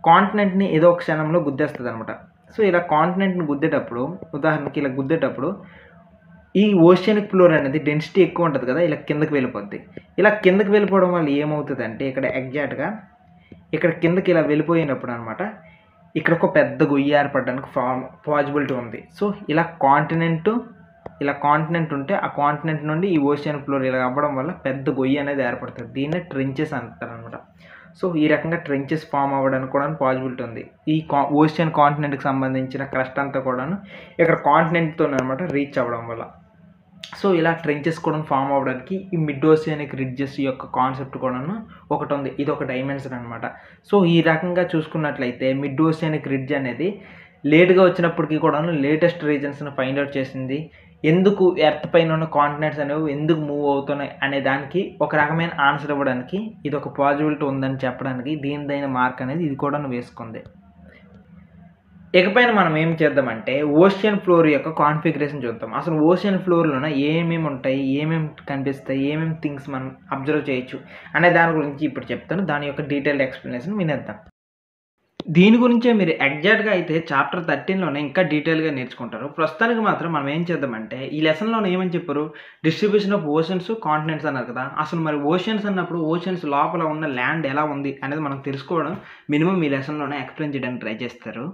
కాంటినెంట్‌ని ఏదో ఒక క్షణంలో గుద్దేస్తదనమాట. సో, ఇలా కాంటినెంట్‌ని గుద్దేటప్పుడు ఉదాహరణకి ఇలా గుద్దేటప్పుడు ఈ ఓషియానిక్ ఫ్లోర్ అనేది డెన్సిటీ ఎక్కువ ఉంటది కదా! ఇలా కిందకి వెళ్ళిపోద్ది. ఇలా కిందకి వెళ్ళిపోవడం వల్ల ఏమవుతదంటే ఇక్కడ ఎగ్జాక్ట్‌గా ఇక్కడ కిందకి ఇలా వెళ్ళిపోయినప్పుడు అనమాట ఇక్కడ ఒక పెద్ద గొయ్యి ఏర్పడడానికి పాజిబిలిటీ ఉంది. సో, ఇలా కాంటినెంట్ ఉంటే ఆ కాంటినెంట్ నుండి ఈ ఓషియన్ ఫ్లోర్ ఇలా అవ్వడం వల్ల పెద్ద గొయ్యి అనేది ఏర్పడుతుంది. దీన్నే ట్రెంచెస్ అంటారనమాట. సో, ఈ రకంగా ట్రెంచెస్ ఫార్మ్ అవ్వడానికి కూడా పాజిబిలిటీ ఉంది. ఈ ఓషియన్ కాంటినెంట్‌కి సంబంధించిన క్రస్ట్ అంతా కూడాను ఇక్కడ కాంటినెంట్‌తోననమాట రీచ్ అవ్వడం వల్ల. సో, ఇలా ట్రెంచెస్ కూడా ఫార్మ్ అవ్వడానికి ఈ మిడ్ ఓషియానిక్ రిడ్జెస్ యొక్క కాన్సెప్ట్ కూడాను ఒకటుంది. ఇదొక డైమెన్షన్ అనమాట. సో, ఈ రకంగా చూసుకున్నట్లయితే మిడ్ ఓషియానిక్ రిడ్జ్ అనేది లేట్‌గా వచ్చినప్పటికీ కూడాను లేటెస్ట్ రీజన్స్‌ని ఫైండ్ ఔట్ చేసింది. ఎందుకు ఎర్త్ పైన ఉన్న కాంటినెంట్స్ అనేవి ఎందుకు మూవ్ అవుతున్నాయి అనే దానికి ఒక రకమైన ఆన్సర్ ఇవ్వడానికి ఇదొక పాజిబిలిటీ ఉందని చెప్పడానికి దీనిదైన మార్క్ అనేది ఇది కూడాను వేసుకుంది. ఇకపైన మనం ఏం చేద్దామంటే ఓషియన్ ఫ్లోర్ యొక్క కాన్ఫిగరేషన్ చూద్దాం. అసలు ఓషియన్ ఫ్లోర్‌లోన ఏమేమి ఉంటాయి, ఏమేమి కనిపిస్తాయి, ఏమేమి థింగ్స్ మనం అబ్జర్వ్ చేయొచ్చు అనే దాని గురించి ఇప్పుడు చెప్తాను. దాని యొక్క డీటెయిల్డ్ ఎక్స్‌ప్లనేషన్ వినేద్దాం. దీని గురించే మీరు ఎగ్జాక్ట్‌గా అయితే చాప్టర్ 13లోనే ఇంకా డీటెయిల్‌గా నేర్చుకుంటారు. ప్రస్తుతానికి మాత్రం మనం ఏం చేద్దామంటే, ఈ లెసన్‌లోనే ఏమని చెప్పారు? డిస్ట్రిబ్యూషన్ ఆఫ్ ఓషన్స్, కాంటినెంట్స్ అన్నారు కదా! అసలు మరి ఓషన్స్ అన్నప్పుడు ఓషన్స్ లోపల ఉన్న ల్యాండ్ ఎలా ఉంది అనేది మనం తెలుసుకోవడం మినిమమ్ ఈ లెసన్‌లోనే ఎక్స్‌ప్లెయిన్ చేయడానికి ట్రై చేస్తారు.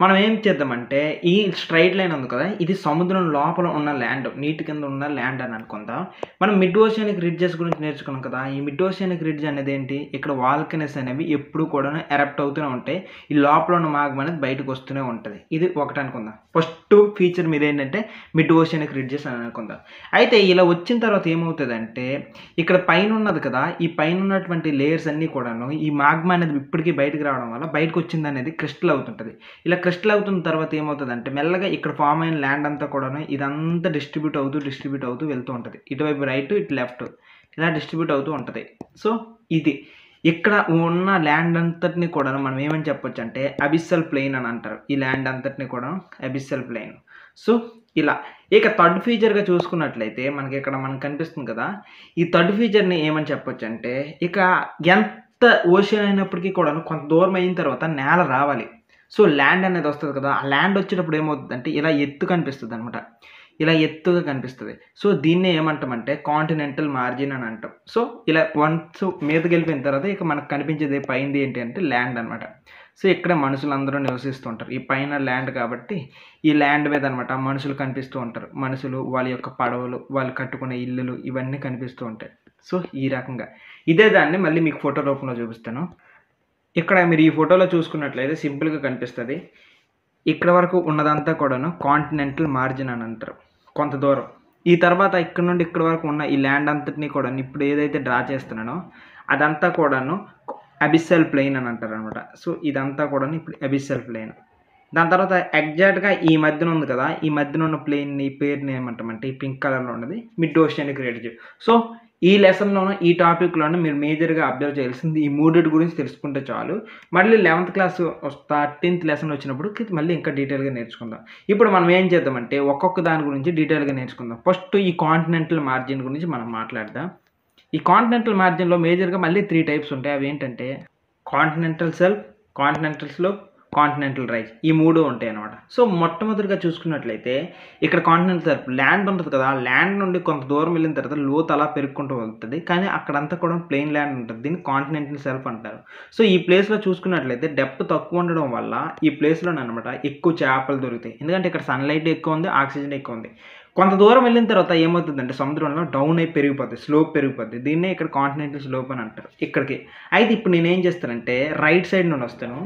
మనం ఏం చేద్దామంటే, ఈ స్ట్రెయిట్ లైన్ ఉంది కదా! ఇది సముద్రం లోపల ఉన్న ల్యాండ్. నీటి కింద ఉన్న ల్యాండ్ అని అనుకుందాం. మనం మిడ్ ఓషియానిక్ రిడ్జెస్ గురించి నేర్చుకున్నాం కదా! ఈ మిడ్ ఓషియానిక్ రిడ్జ్ అనేదేంటి? ఇక్కడ వాల్కనీస్ అనేవి ఎప్పుడు కూడాను ఎరప్ట్ అవుతూనే ఉంటాయి. ఈ లోపల ఉన్న మాగ్మా అనేది బయటకు వస్తూనే ఉంటది. ఇది ఒకటనుకుందాం. ఫస్ట్ ఫీచర్ మీదేంటంటే మిడ్ ఓషియానిక్ రిడ్జెస్ అని అనుకుందాం. అయితే ఇలా వచ్చిన తర్వాత ఏమవుతదంటే, ఇక్కడ పైనున్నది కదా! ఈ పైనున్నటువంటి లేయర్స్ అన్నీ కూడాను ఈ మాగ్మా అనేది ఇప్పటికి బయటకి రావడం వల్ల బయటకొచ్చిందనేది క్రిస్టల్ అవుతుంటది. ఇలా క్రిస్టల్ అవుతున్న తర్వాత ఏమవుతదంటే, మెల్లగా ఇక్కడ ఫార్మ్ అయిన ల్యాండ్ అంతా కూడాను ఇదంతా డిస్ట్రిబ్యూట్ అవుతూ వెళ్తూ ఉంటది. ఇటువైపు రైట్, ఇటు లెఫ్ట్ ఇలా డిస్ట్రిబ్యూట్ అవుతూ ఉంటది. సో, ఇది. ఇక్కడ ఉన్న ల్యాండ్ అంతటిని కూడాను మనం ఏమని చెప్పొచ్చంటే అబిస్సల్ ప్లెయిన్ అని అంటారు. ఈ ల్యాండ్ అంతటిని కూడా అబిస్సల్ ప్లెయిన్. సో, ఇలా. ఇక థర్డ్ ఫీచర్‌గా చూసుకున్నట్లయితే మనకు కనిపిస్తుంది కదా! ఈ థర్డ్ ఫీచర్‌ని ఏమని చెప్పొచ్చంటే, ఇక ఎంత ఓషన్ అయినప్పటికీ కూడాను కొంత దూరం అయిన తర్వాత నేల రావాలి. సో, ల్యాండ్ అనేది వస్తది కదా! ఆ ల్యాండ్ వచ్చేటప్పుడు ఏమవుతదంటే ఇలా ఎత్తు కనిపిస్తదనమాట. ఇలా ఎత్తుగా కనిపిస్తది. సో, దీన్నే ఏమంటామంటే కాంటినెంటల్ మార్జిన్ అని అంటాం. సో, ఇలా వన్స్ మీదకెళ్ళిపోయిన తర్వాత ఇక మనకు కనిపించేది పైనది ఏంటి అంటే ల్యాండ్ అనమాట. సో, ఇక్కడ మనుషులందరూ నివసిస్తూ ఉంటారు. ఈ పైన ల్యాండ్ కాబట్టి ఈ ల్యాండ్ మీద అనమాట మనుషులు కనిపిస్తూ ఉంటారు. మనుషులు, వాళ్ళ యొక్క పడవలు, వాళ్ళు కట్టుకునే ఇల్లులు ఇవన్నీ కనిపిస్తూ ఉంటాయి. సో, ఈ రకంగా. ఇదే దాన్ని మళ్ళీ మీకు ఫోటో రూపంలో చూపిస్తాను. ఇక్కడ మీరు ఈ ఫోటోలో చూసుకున్నట్లయితే సింపుల్‌గా కనిపిస్తది. ఇక్కడ వరకు ఉన్నదంతా కూడాను కాంటినెంటల్ మార్జిన్ అని అంటారు. కొంత దూరం. ఈ తర్వాత ఇక్కడ నుండి ఇక్కడి వరకు ఉన్న ఈ ల్యాండ్ అంతటిని కూడాను ఇప్పుడు ఏదైతే డ్రా చేస్తున్నానో అదంతా కూడాను అబిస్సల్ ప్లెయిన్ అని అంటారనమాట. సో, ఇదంతా కూడాను ఇప్పుడు అబిస్సల్ ప్లెయిన్. దాని తర్వాత ఎగ్జాక్ట్‌గా ఈ మధ్యన ఉంది కదా! ఈ మధ్యన ఉన్న ప్లెయిన్‌ని పేరుని ఏమంటామంటే ఈ పింక్ కలర్‌లో ఉన్నది మిడ్ ఓషియానిక్ రిడ్జ్. సో, ఈ లెసన్‌లోను, ఈ టాపిక్‌లోను మీరు మేజర్‌గా అబ్జర్వ్ చేయాల్సింది ఈ మూడిటి గురించి తెలుసుకుంటే చాలు. మళ్ళీ 11థ్ క్లాస్ 13థ్ లెసన్ వచ్చినప్పుడు మళ్ళీ ఇంకా డీటెయిల్‌గా నేర్చుకుందాం. ఇప్పుడు మనం ఏం చేద్దామంటే ఒక్కొక్క దాని గురించి డీటెయిల్‌గా నేర్చుకుందాం. ఫస్ట్ ఈ కాంటినెంటల్ మార్జిన్ గురించి మనం మాట్లాడదాం. ఈ కాంటినెంటల్ మార్జిన్‌లో మేజర్‌గా మళ్ళీ 3 టైప్స్ ఉంటాయి. అవేంటంటే continental shelf, continental slope, continental rise ఈ 3 ఉంటాయన్నమాట. సో, మొట్టమొదటిగా చూసుకున్నట్లయితే ఇక్కడ కాంటినెంటల్ షెల్ఫ్ ల్యాండ్ ఉంటది కదా! ల్యాండ్ నుండి కొంత దూరం వెళ్ళిన తర్వాత లోతు అలా పెరుక్కుంటూ వెళ్తది. కానీ అక్కడంతా కూడా ప్లెయిన్ ల్యాండ్ ఉంటది. దీన్ని కాంటినెంటల్ షెల్ఫ్ అంటారు. సో, ఈ ప్లేస్‌లో చూసుకున్నట్లయితే డెప్త్ తక్కువ ఉండడం వల్ల ఈ ప్లేస్‌లోనన్నమాట ఎక్కువ చేపలు దొరుకుతాయి. ఎందుకంటే ఇక్కడ సన్‌లైట్ ఎక్కువ ఉంది, ఆక్సిజన్ ఎక్కువ ఉంది. కొంత దూరం వెళ్ళిన తర్వాత ఏమవుతుందంటే సముద్రంలో డౌన్ అయి పెరిగిపోద్ది. స్లోప్ పెరిగిపోద్ది. దీన్నే ఇక్కడ కాంటినెంటల్ స్లోప్ అని అంటారు ఇక్కడికి. అయితే ఇప్పుడు నేనేం చేస్తానంటే రైట్ సైడ్ నుండి వస్తాను.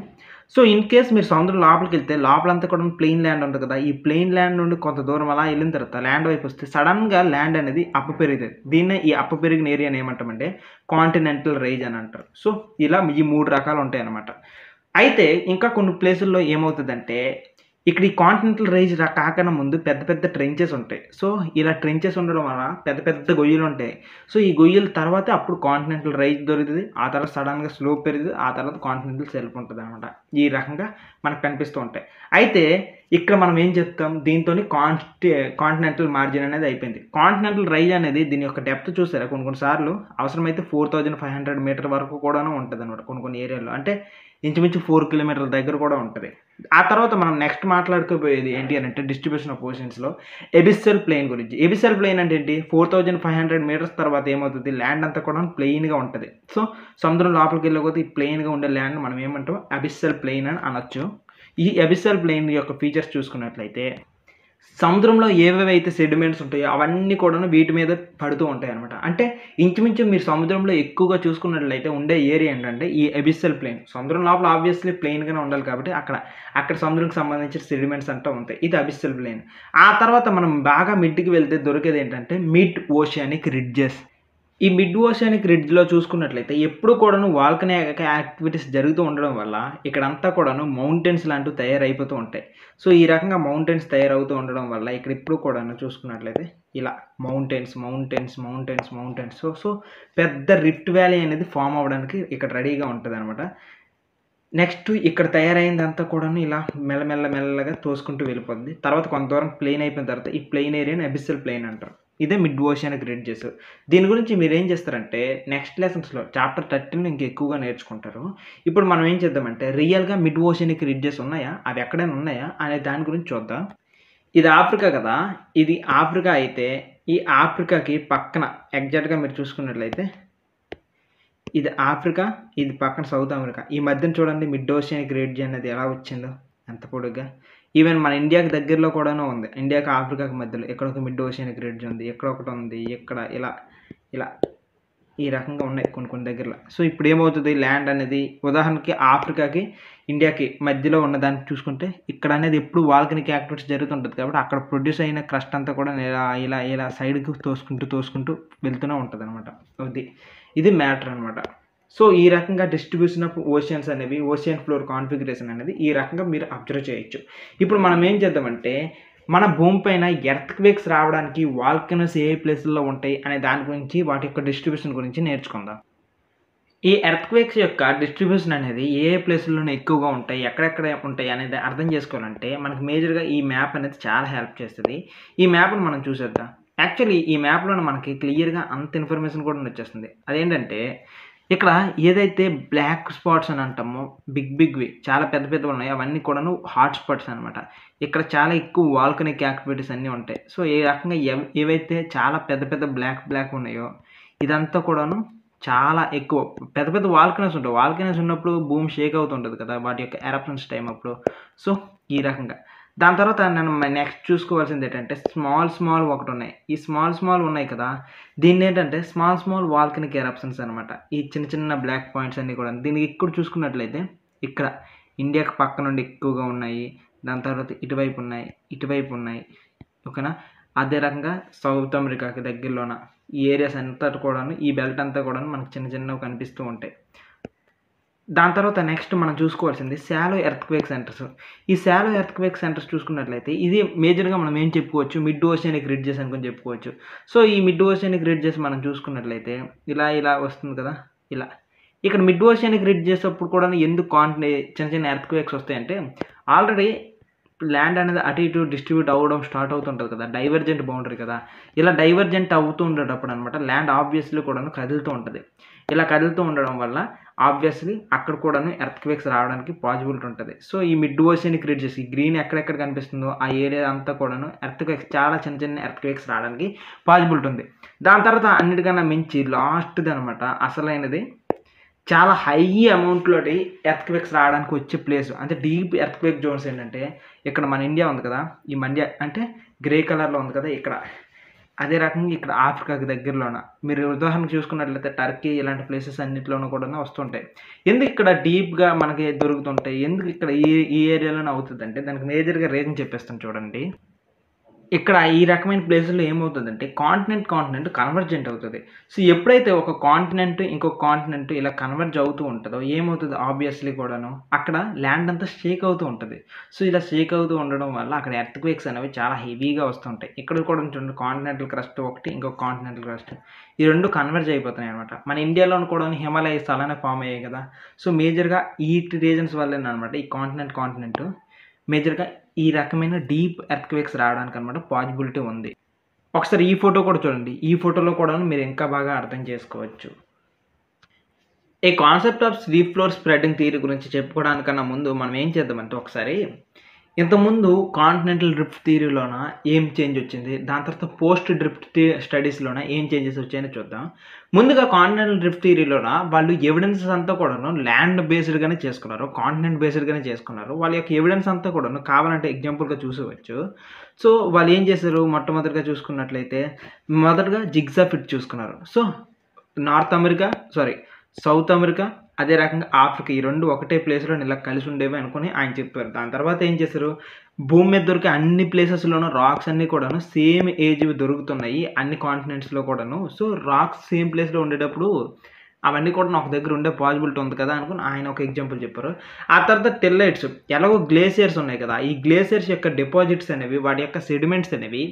సో, ఇన్ కేస్ మీరు సముద్రం లోపలికెళ్తే లోపలంతా కూడా ప్లెయిన్ ల్యాండ్ ఉంటది కదా! ఈ ప్లెయిన్ ల్యాండ్ నుండి కొంత దూరం అలా వెళ్ళిన తర్వాత ల్యాండ్ వైపు వస్తే సడెన్‌గా ల్యాండ్ అనేది అప్పు పెరుగుతది. దీన్నే ఈ అప్పు పెరిగిన ఏరియాని ఏమంటామంటే కాంటినెంటల్ రైజ్ అని అంటారు. సో, ఇలా ఈ 3 రకాలు ఉంటాయన్నమాట. అయితే ఇంకా కొన్ని ప్లేసుల్లో ఏమవుతదంటే ఇక్కడ ఈ కాంటినెంటల్ రైజ్ కాకన్నా ముందు పెద్ద పెద్ద ట్రెంచెస్ ఉంటాయి. సో, ఇలా ట్రెంచెస్ ఉండడం వల్ల పెద్ద పెద్ద గొయ్యలుంటాయి. సో, ఈ గొయ్యల తర్వాతే అప్పుడు కాంటినెంటల్ రైజ్ దొరుకుతది. ఆ తర్వాత సడెన్‌గా స్లోప్ పెరుగుతది. ఆ తర్వాత కాంటినెంటల్ షెల్ఫ్ ఉంటదనమాట. ఈ రకంగా మనకు కనిపిస్తూ ఉంటాయి. అయితే ఇక్కడ మనం ఏం చెప్తాం దీంతోని కాంటినెంటల్ మార్జిన్ అనేది అయిపోయింది. కాంటినెంటల్ రైజ్ అనేది దీని యొక్క డెప్త్ చూసారా కొన్ని కొన్ని సార్లు అవసరమైతే 4500 మీటర్ వరకు కూడాను ఉంటదనమాట కొన్ని కొన్ని ఏరియాల్లో. అంటే ఇంచుమించు 4 కిలోమీటర్ల దగ్గర కూడా ఉంటది. ఆ తర్వాత మనం నెక్స్ట్ మాట్లాడుకోబోయేది ఏంటి అనంటే డిస్ట్రిబ్యూషన్ ఆఫ్ ఓషన్స్‌లో ఎబిస్సల్ ప్లెయిన్ గురించి. ఎబిస్సల్ ప్లెయిన్ అంటే ఏంటి? 4500 మీటర్స్ తర్వాత ఏమవుతది ల్యాండ్ అంతా కూడా ప్లెయిన్‌గా ఉంటది. సో, సముద్రం లోపలికెళ్ళే కొద్దీ ఈ ప్లెయిన్‌గా ఉండే ల్యాండ్ మనం ఏమంటాం అబిస్సల్ ప్లెయిన్ అని అనొచ్చు. ఈ అబిస్సల్ ప్లెయిన్ యొక్క ఫీచర్స్ చూసుకున్నట్లయితే సముద్రంలో ఏవేవైతే సెడిమెంట్స్ ఉంటాయో అవన్నీ కూడాను వీటి మీద పడుతూ ఉంటాయన్నమాట. అంటే ఇంచుమించు మీరు సముద్రంలో ఎక్కువగా చూసుకున్నట్లయితే ఉండే ఏరియా ఏంటంటే ఈ అబిస్సల్ ప్లెయిన్. సముద్రం లోపల ఆబ్వియస్లీ ప్లెయిన్‌గానే ఉండాలి కాబట్టి అక్కడ సముద్రంకి సంబంధించిన సెడిమెంట్స్ అంతా ఉంటాయి. ఇది అబిస్సల్ ప్లెయిన్. ఆ తర్వాత మనం బాగా మిడ్‌కి వెళ్తే దొరికేది ఏంటంటే మిడ్ ఓషియానిక్ రిడ్జెస్. ఈ మిడ్ ఓషియానిక్ రిడ్జ్‌లో చూసుకున్నట్లయితే ఎప్పుడు కూడాను వాల్కనిక్ యాక్టివిటీస్ జరుగుతూ ఉండడం వల్ల ఇక్కడంతా కూడాను మౌంటైన్స్ లాంటివి తయారైపోతూ ఉంటాయి. సో, ఈ రకంగా మౌంటైన్స్ తయారవుతూ ఉండడం వల్ల ఇక్కడ ఎప్పుడు కూడాను చూసుకున్నట్లయితే ఇలా మౌంటైన్స్. సో, పెద్ద రిఫ్ట్ వ్యాలీ అనేది ఫార్మ్ అవ్వడానికి ఇక్కడ రెడీగా ఉంటదనమాట. నెక్స్ట్ ఇక్కడ తయారైందంతా కూడాను ఇలా మెల్లగా తోసుకుంటూ వెళ్ళిపోద్ది. తర్వాత కొంత దూరం ప్లెయిన్ అయిపోయిన తర్వాత ఈ ప్లెయిన్ ఏరియాని అబిస్సల్ ప్లెయిన్ అంటారు. ఇదే మిడ్ ఓషియానిక్ రిడ్జెస్. దీని గురించి మీరేం చేస్తారంటే నెక్స్ట్ లెసన్స్‌లో చాప్టర్ 13 ఇంకా ఎక్కువగా నేర్చుకుంటారు. ఇప్పుడు మనం ఏం చేద్దామంటే రియల్‌గా మిడ్ ఓషియానిక్ రిడ్జెస్ ఉన్నాయా? అవి ఎక్కడైనా ఉన్నాయా? అనే దాని గురించి చూద్దాం. ఇది ఆఫ్రికా కదా! ఇది ఆఫ్రికా అయితే ఈ ఆఫ్రికాకి పక్కన ఎగ్జాక్ట్‌గా మీరు చూసుకున్నట్లయితే ఇది ఆఫ్రికా, ఇది పక్కన సౌత్ అమెరికా. ఈ మధ్యన చూడండి మిడ్ ఓషియానిక్ రిడ్జ్ అనేది ఎలా వచ్చిందో ఎంత పొడుగ్గా. ఈవెన్ మన ఇండియాకి దగ్గరలో కూడాను ఉంది. ఇండియాకి, ఆఫ్రికాకి మధ్యలో ఇక్కడ ఒక మిడ్ ఓషియానిక్ రిడ్జ్ ఉంది. ఇక్కడ ఒకటి ఉంది. ఇక్కడ ఇలా ఇలా ఈ రకంగా ఉన్నాయి కొన్ని కొన్ని దగ్గరలో. సో ఇప్పుడు ఏమవుతుంది ల్యాండ్ అనేది ఉదాహరణకి ఆఫ్రికాకి, ఇండియాకి మధ్యలో ఉన్నదాన్ని చూసుకుంటే ఇక్కడ అనేది ఎప్పుడు వాల్కనిక్ యాక్టివిటీస్ జరుగుతుంటుంది కాబట్టి అక్కడ ప్రొడ్యూస్ అయిన క్రస్ట్ అంతా కూడా ఇలా సైడ్‌కి తోసుకుంటూ వెళ్తూనే ఉంటదనమాట. ఇది మ్యాటర్ అనమాట. సో ఈ రకంగా డిస్ట్రిబ్యూషన్ ఆఫ్ ఓషియన్స్ అనేవి ఓషియన్ ఫ్లోర్ కాన్ఫిగరేషన్ అనేది ఈ రకంగా మీరు అబ్జర్వ్ చేయొచ్చు. ఇప్పుడు మనం ఏం చేద్దామంటే మన భూమి పైన ఎర్త్‌క్వేక్స్ రావడానికి వాల్కనోస్ ఏ ప్లేసుల్లో ఉంటాయి అనే దాని గురించి వాటి యొక్క డిస్ట్రిబ్యూషన్ గురించి నేర్చుకుందాం. ఈ ఎర్త్‌క్వేక్స్ యొక్క డిస్ట్రిబ్యూషన్ అనేది ఏ ప్లేసుల్లోనే ఎక్కువగా ఉంటాయి, ఎక్కడెక్కడ ఉంటాయి అనేది అర్థం చేసుకోవాలంటే మనకు మేజర్‌గా ఈ మ్యాప్ అనేది చాలా హెల్ప్ చేస్తది. ఈ మ్యాప్‌ని మనం చూసేద్దాం. యాక్చువల్లీ ఈ మ్యాప్‌లోనే మనకి క్లియర్‌గా అంత ఇన్ఫర్మేషన్ కూడా వచ్చేస్తుంది. అదేంటంటే ఇక్కడ ఏదైతే బ్లాక్ స్పాట్స్ అని అంటామో బిగ్‌వి చాలా పెద్దవి ఉన్నాయి. అవన్నీ కూడాను హాట్ స్పాట్స్ అనమాట. ఇక్కడ చాలా ఎక్కువ వాల్కనిక్ యాక్టివిటీస్ అన్నీ ఉంటాయి. సో ఈ రకంగా ఏవైతే చాలా పెద్ద బ్లాక్ ఉన్నాయో ఇదంతా కూడాను చాలా ఎక్కువ పెద్ద వాల్కనోస్ ఉంటాయి. వాల్కనోస్ ఉన్నప్పుడు భూమి షేక్ అవుతుంటది కదా! వాటి యొక్క ఎరప్షన్స్ టైమ్ అప్పుడు. సో ఈ రకంగా. దాని తర్వాత నెక్స్ట్ చూసుకోవాల్సింది ఏంటంటే స్మాల్ ఒకటున్నాయి. ఈ స్మాల్ ఉన్నాయి కదా! దీన్నేంటంటే స్మాల్ వాల్కనిక్ ఎరప్షన్స్ అనమాట. ఈ చిన్న బ్లాక్ పాయింట్స్ అన్నీ కూడా. దీనికి ఇక్కడ చూసుకున్నట్లయితే ఇక్కడ ఇండియాకి పక్క నుండి ఎక్కువగా ఉన్నాయి. దాని తర్వాత ఇటువైపు ఉన్నాయి. ఓకేనా? అదే రకంగా సౌత్ అమెరికాకి దగ్గరలోన ఈ ఏరియాస్ అంతా కూడాను ఈ బెల్ట్ అంతా కూడాను మనకు చిన్నవి కనిపిస్తూ ఉంటాయి. దాని తర్వాత నెక్స్ట్ మనం చూసుకోవాల్సింది షాలో ఎర్త్‌క్వేక్ సెంటర్స్. ఈ షాలో ఎర్త్‌క్వేక్ సెంటర్స్ చూసుకున్నట్లయితే ఇది మేజర్‌గా మనం ఏం చెప్పుకోవచ్చు మిడ్ ఓషియానిక్ రిడ్జెస్ అనుకొని చెప్పుకోవచ్చు. సో ఈ మిడ్ ఓషియానిక్ రిడ్జెస్ మనం చూసుకున్నట్లయితే ఇలా వస్తుంది కదా! ఇలా. ఇక్కడ మిడ్ ఓషియానిక్ రిడ్జెస్ అప్పుడు కూడా ఎందుకు చిన్న ఎర్త్‌క్వేక్స్ వస్తాయంటే ఆల్రెడీ ల్యాండ్ అనేది అటు ఇటు డిస్ట్రిబ్యూట్ అవ్వడం స్టార్ట్ అవుతుంటుంది కదా! డైవర్జెంట్ బౌండరీ కదా! ఇలా డైవర్జెంట్ అవుతూ ఉండేటప్పుడు అనమాట ల్యాండ్ ఆబ్వియస్లీ కూడాను కదులుతూ ఉంటుంది. ఇలా కదులుతూ ఉండడం వల్ల ఆబ్వియస్లీ అక్కడ కూడాను ఎర్త్‌క్వేక్స్ రావడానికి పాసిబిలిటీ ఉంటుంది. సో ఈ మిడ్ ఓషియానిక్ రిడ్జెస్ ఈ గ్రీన్ ఎక్కడెక్కడ కనిపిస్తుందో ఆ ఏరియా అంతా కూడాను ఎర్త్‌క్వేక్స్ చాలా చిన్న ఎర్త్‌క్వేక్స్ రావడానికి పాసిబిలిటీ ఉంది. దాని తర్వాత అన్నిటికన్నా మించి లాస్ట్‌ది అనమాట అసలైనది చాలా హై అమౌంట్‌లోటి ఎర్త్‌క్వేక్స్ రావడానికి వచ్చే ప్లేస్ అంటే డీప్ ఎర్త్‌క్వేక్ జోన్స్ ఏంటంటే ఇక్కడ మన ఇండియా ఉంది కదా! ఈ ఇండియా అంటే గ్రే కలర్‌లో ఉంది కదా! ఇక్కడ. అదే రకంగా ఇక్కడ ఆఫ్రికాకి దగ్గరలోన మీరు ఉదాహరణకు చూసుకున్నట్లయితే టర్కీ ఇలాంటి ప్లేసెస్ అన్నిట్లోనూ కూడాను వస్తుంటాయి. ఎందుకు ఇక్కడ డీప్‌గా మనకి దొరుకుతుంటాయి? ఎందుకు ఇక్కడ ఈ ఏరియాలోనే అవుతదంటే దానికి మేజర్‌గా రీజన్ చెప్పేస్తాను చూడండి. ఇక్కడ ఈ రకమైన ప్లేసుల్లో ఏమవుతుందంటే కాంటినెంట్ కన్వర్జెంట్ అవుతది. సో ఎప్పుడైతే ఒక కాంటినెంట్ ఇంకొక కాంటినెంట్ ఇలా కన్వర్జ్ అవుతూ ఉంటదో ఏమవుతది ఆబ్వియస్లీ కూడాను అక్కడ ల్యాండ్ అంతా షేక్ అవుతూ ఉంటది. సో ఇలా షేక్ అవుతూ ఉండడం వల్ల అక్కడ ఎర్త్‌క్వేక్స్ అనేవి చాలా హెవీగా వస్తుంటాయి. ఇక్కడ కూడా చూడండి కాంటినెంటల్ క్రస్ట్ ఒకటి, ఇంకొక కాంటినెంటల్ క్రస్ట్. ఈ 2 కన్వర్జ్ అయిపోతున్నాయన్నమాట. మన ఇండియాలోను కూడాను హిమాలయస్ అలానే ఫార్మ్ అయ్యాయి కదా! సో మేజర్‌గా ఈ రీజన్స్ వల్లేనన్నమాట ఈ కాంటినెంట్ మేజర్‌గా ఈ రకమైన డీప్ ఎర్త్‌క్వేక్స్ రావడానికన్నమాట పాసిబిలిటీ ఉంది. ఒకసారి ఈ ఫోటో కూడా చూడండి. ఈ ఫోటోలో కూడాను మీరు ఇంకా బాగా అర్థం చేసుకోవచ్చు. A concept of sleep floor spreading theory గురించి చెప్పుకోవడానికన్నా ముందు మనం ఏం చేద్దామంటే ఒకసారి ఇంతకుముందు కాంటినెంటల్ డ్రిఫ్ట్ థియరీలోన ఏం చేంజ్ వచ్చింది, దాని తర్వాత పోస్ట్ డ్రిఫ్ట్ స్టడీస్లోన ఏం చేంజెస్ వచ్చాయని చూద్దాం. ముందుగా కాంటినెంటల్ డ్రిఫ్ట్ థియరీలోన వాళ్ళు ఎవిడెన్సెస్ అంతా కూడాను ల్యాండ్ బేస్డ్‌గానే చేసుకున్నారు. కాంటినెంట్ బేస్డ్‌గానే చేసుకున్నారు. వాళ్ళ యొక్క ఎవిడెన్స్ అంతా కూడాను కావాలంటే ఎగ్జాంపుల్‌గా చూసుకోవచ్చు. సో వాళ్ళు ఏం చేశారు మొట్టమొదటిగా చూసుకున్నట్లయితే మొదటగా జిగ్జా ఫిట్ చూసుకున్నారు. సో సౌత్ అమెరికా అదే రకంగా ఆఫ్రికా ఈ 2 ఒకటే ప్లేస్‌లో ఇలా కలిసి ఉండేవి అనుకుని ఆయన చెప్పారు. దాని తర్వాత ఏం చేశారు భూమి మీద దొరికే అన్ని ప్లేసెస్‌లోనూ రాక్స్ అన్నీ కూడాను సేమ్ ఏజ్‌వి దొరుకుతున్నాయి. అన్ని కాంటినెంట్స్‌లో కూడాను. సో రాక్స్ సేమ్ ప్లేస్‌లో ఉండేటప్పుడు అవన్నీ కూడా ఒక దగ్గర ఉండే పాసిబిలిటీ ఉంది కదా! అనుకుని ఆయన ఒక ఎగ్జాంపుల్ చెప్పారు. ఆ తర్వాత టెల్లైట్స్ ఎలాగో గ్లేసియర్స్ ఉన్నాయి కదా! ఈ గ్లేసియర్స్ యొక్క డిపాజిట్స్ అనేవి వాటి యొక్క సెడిమెంట్స్ అనేవి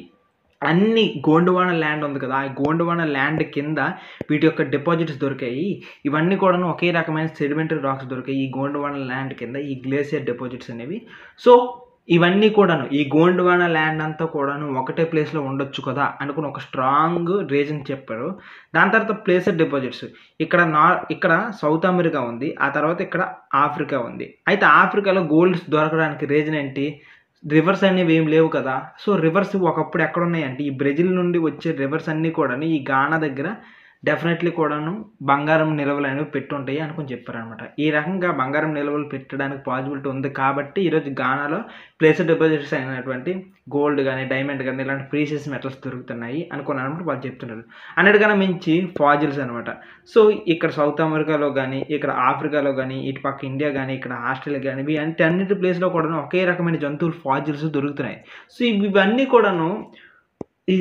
అన్ని గోండువాన ల్యాండ్ ఉంది కదా! ఆ గోండువాన ల్యాండ్ కింద వీటి యొక్క డిపాజిట్స్ దొరికాయి. ఇవన్నీ కూడాను ఒకే రకమైన సెడిమెంటరీ రాక్స్ దొరికాయి. ఈ గోండువాన ల్యాండ్ కింద ఈ గ్లేసియర్ డిపాజిట్స్ అనేవి. సో ఇవన్నీ కూడాను ఈ గోండ్వానా ల్యాండ్ అంతా కూడాను ఒకటే ప్లేస్‌లో ఉండొచ్చు కదా! అనుకుని ఒక స్ట్రాంగ్ రీజన్ చెప్పారు. దాని తర్వాత ప్లేసెడ్ డిపాజిట్స్ ఇక్కడ సౌత్ అమెరికా ఉంది. ఆ తర్వాత ఇక్కడ ఆఫ్రికా ఉంది. అయితే ఆఫ్రికాలో గోల్డ్స్ దొరకడానికి రీజన్ ఏంటి? రివర్స్ అనేవి ఏమి లేవు కదా! సో, రివర్స్ ఒకప్పుడు ఎక్కడున్నాయంటే ఈ బ్రెజిల్ నుండి వచ్చే రివర్స్ అన్నీ కూడాను ఈ గానా దగ్గర డెఫినెట్‌లీ కూడాను బంగారం నిల్వలనేవి పెట్టుంటాయి అనుకోని చెప్పారనమాట. ఈ రకంగా బంగారం నిల్వలు పెట్టడానికి పాజిబిలిటీ ఉంది కాబట్టి ఈరోజు గానాలో ప్లేసెడ్ డిపాజిట్స్ అయినటువంటి గోల్డ్ గాని, డైమండ్ గాని ఇలాంటి ప్రీషియస్ మెటల్స్ దొరుకుతున్నాయి అనుకోననమాట వాళ్ళు చెప్తున్నారు. అన్నిటికన్నా మించి ఫాజిల్స్ అనమాట. సో, ఇక్కడ సౌత్ అమెరికాలో గాని, ఇక్కడ ఆఫ్రికాలో గాని, ఇటు పక్క ఇండియా గాని, ఇక్కడ ఆస్ట్రేలియా గాని అన్నిటి ప్లేస్‌లో కూడాను ఒకే రకమైన జంతువులు ఫాజిల్స్ దొరుకుతున్నాయి. సో, ఇవన్నీ కూడాను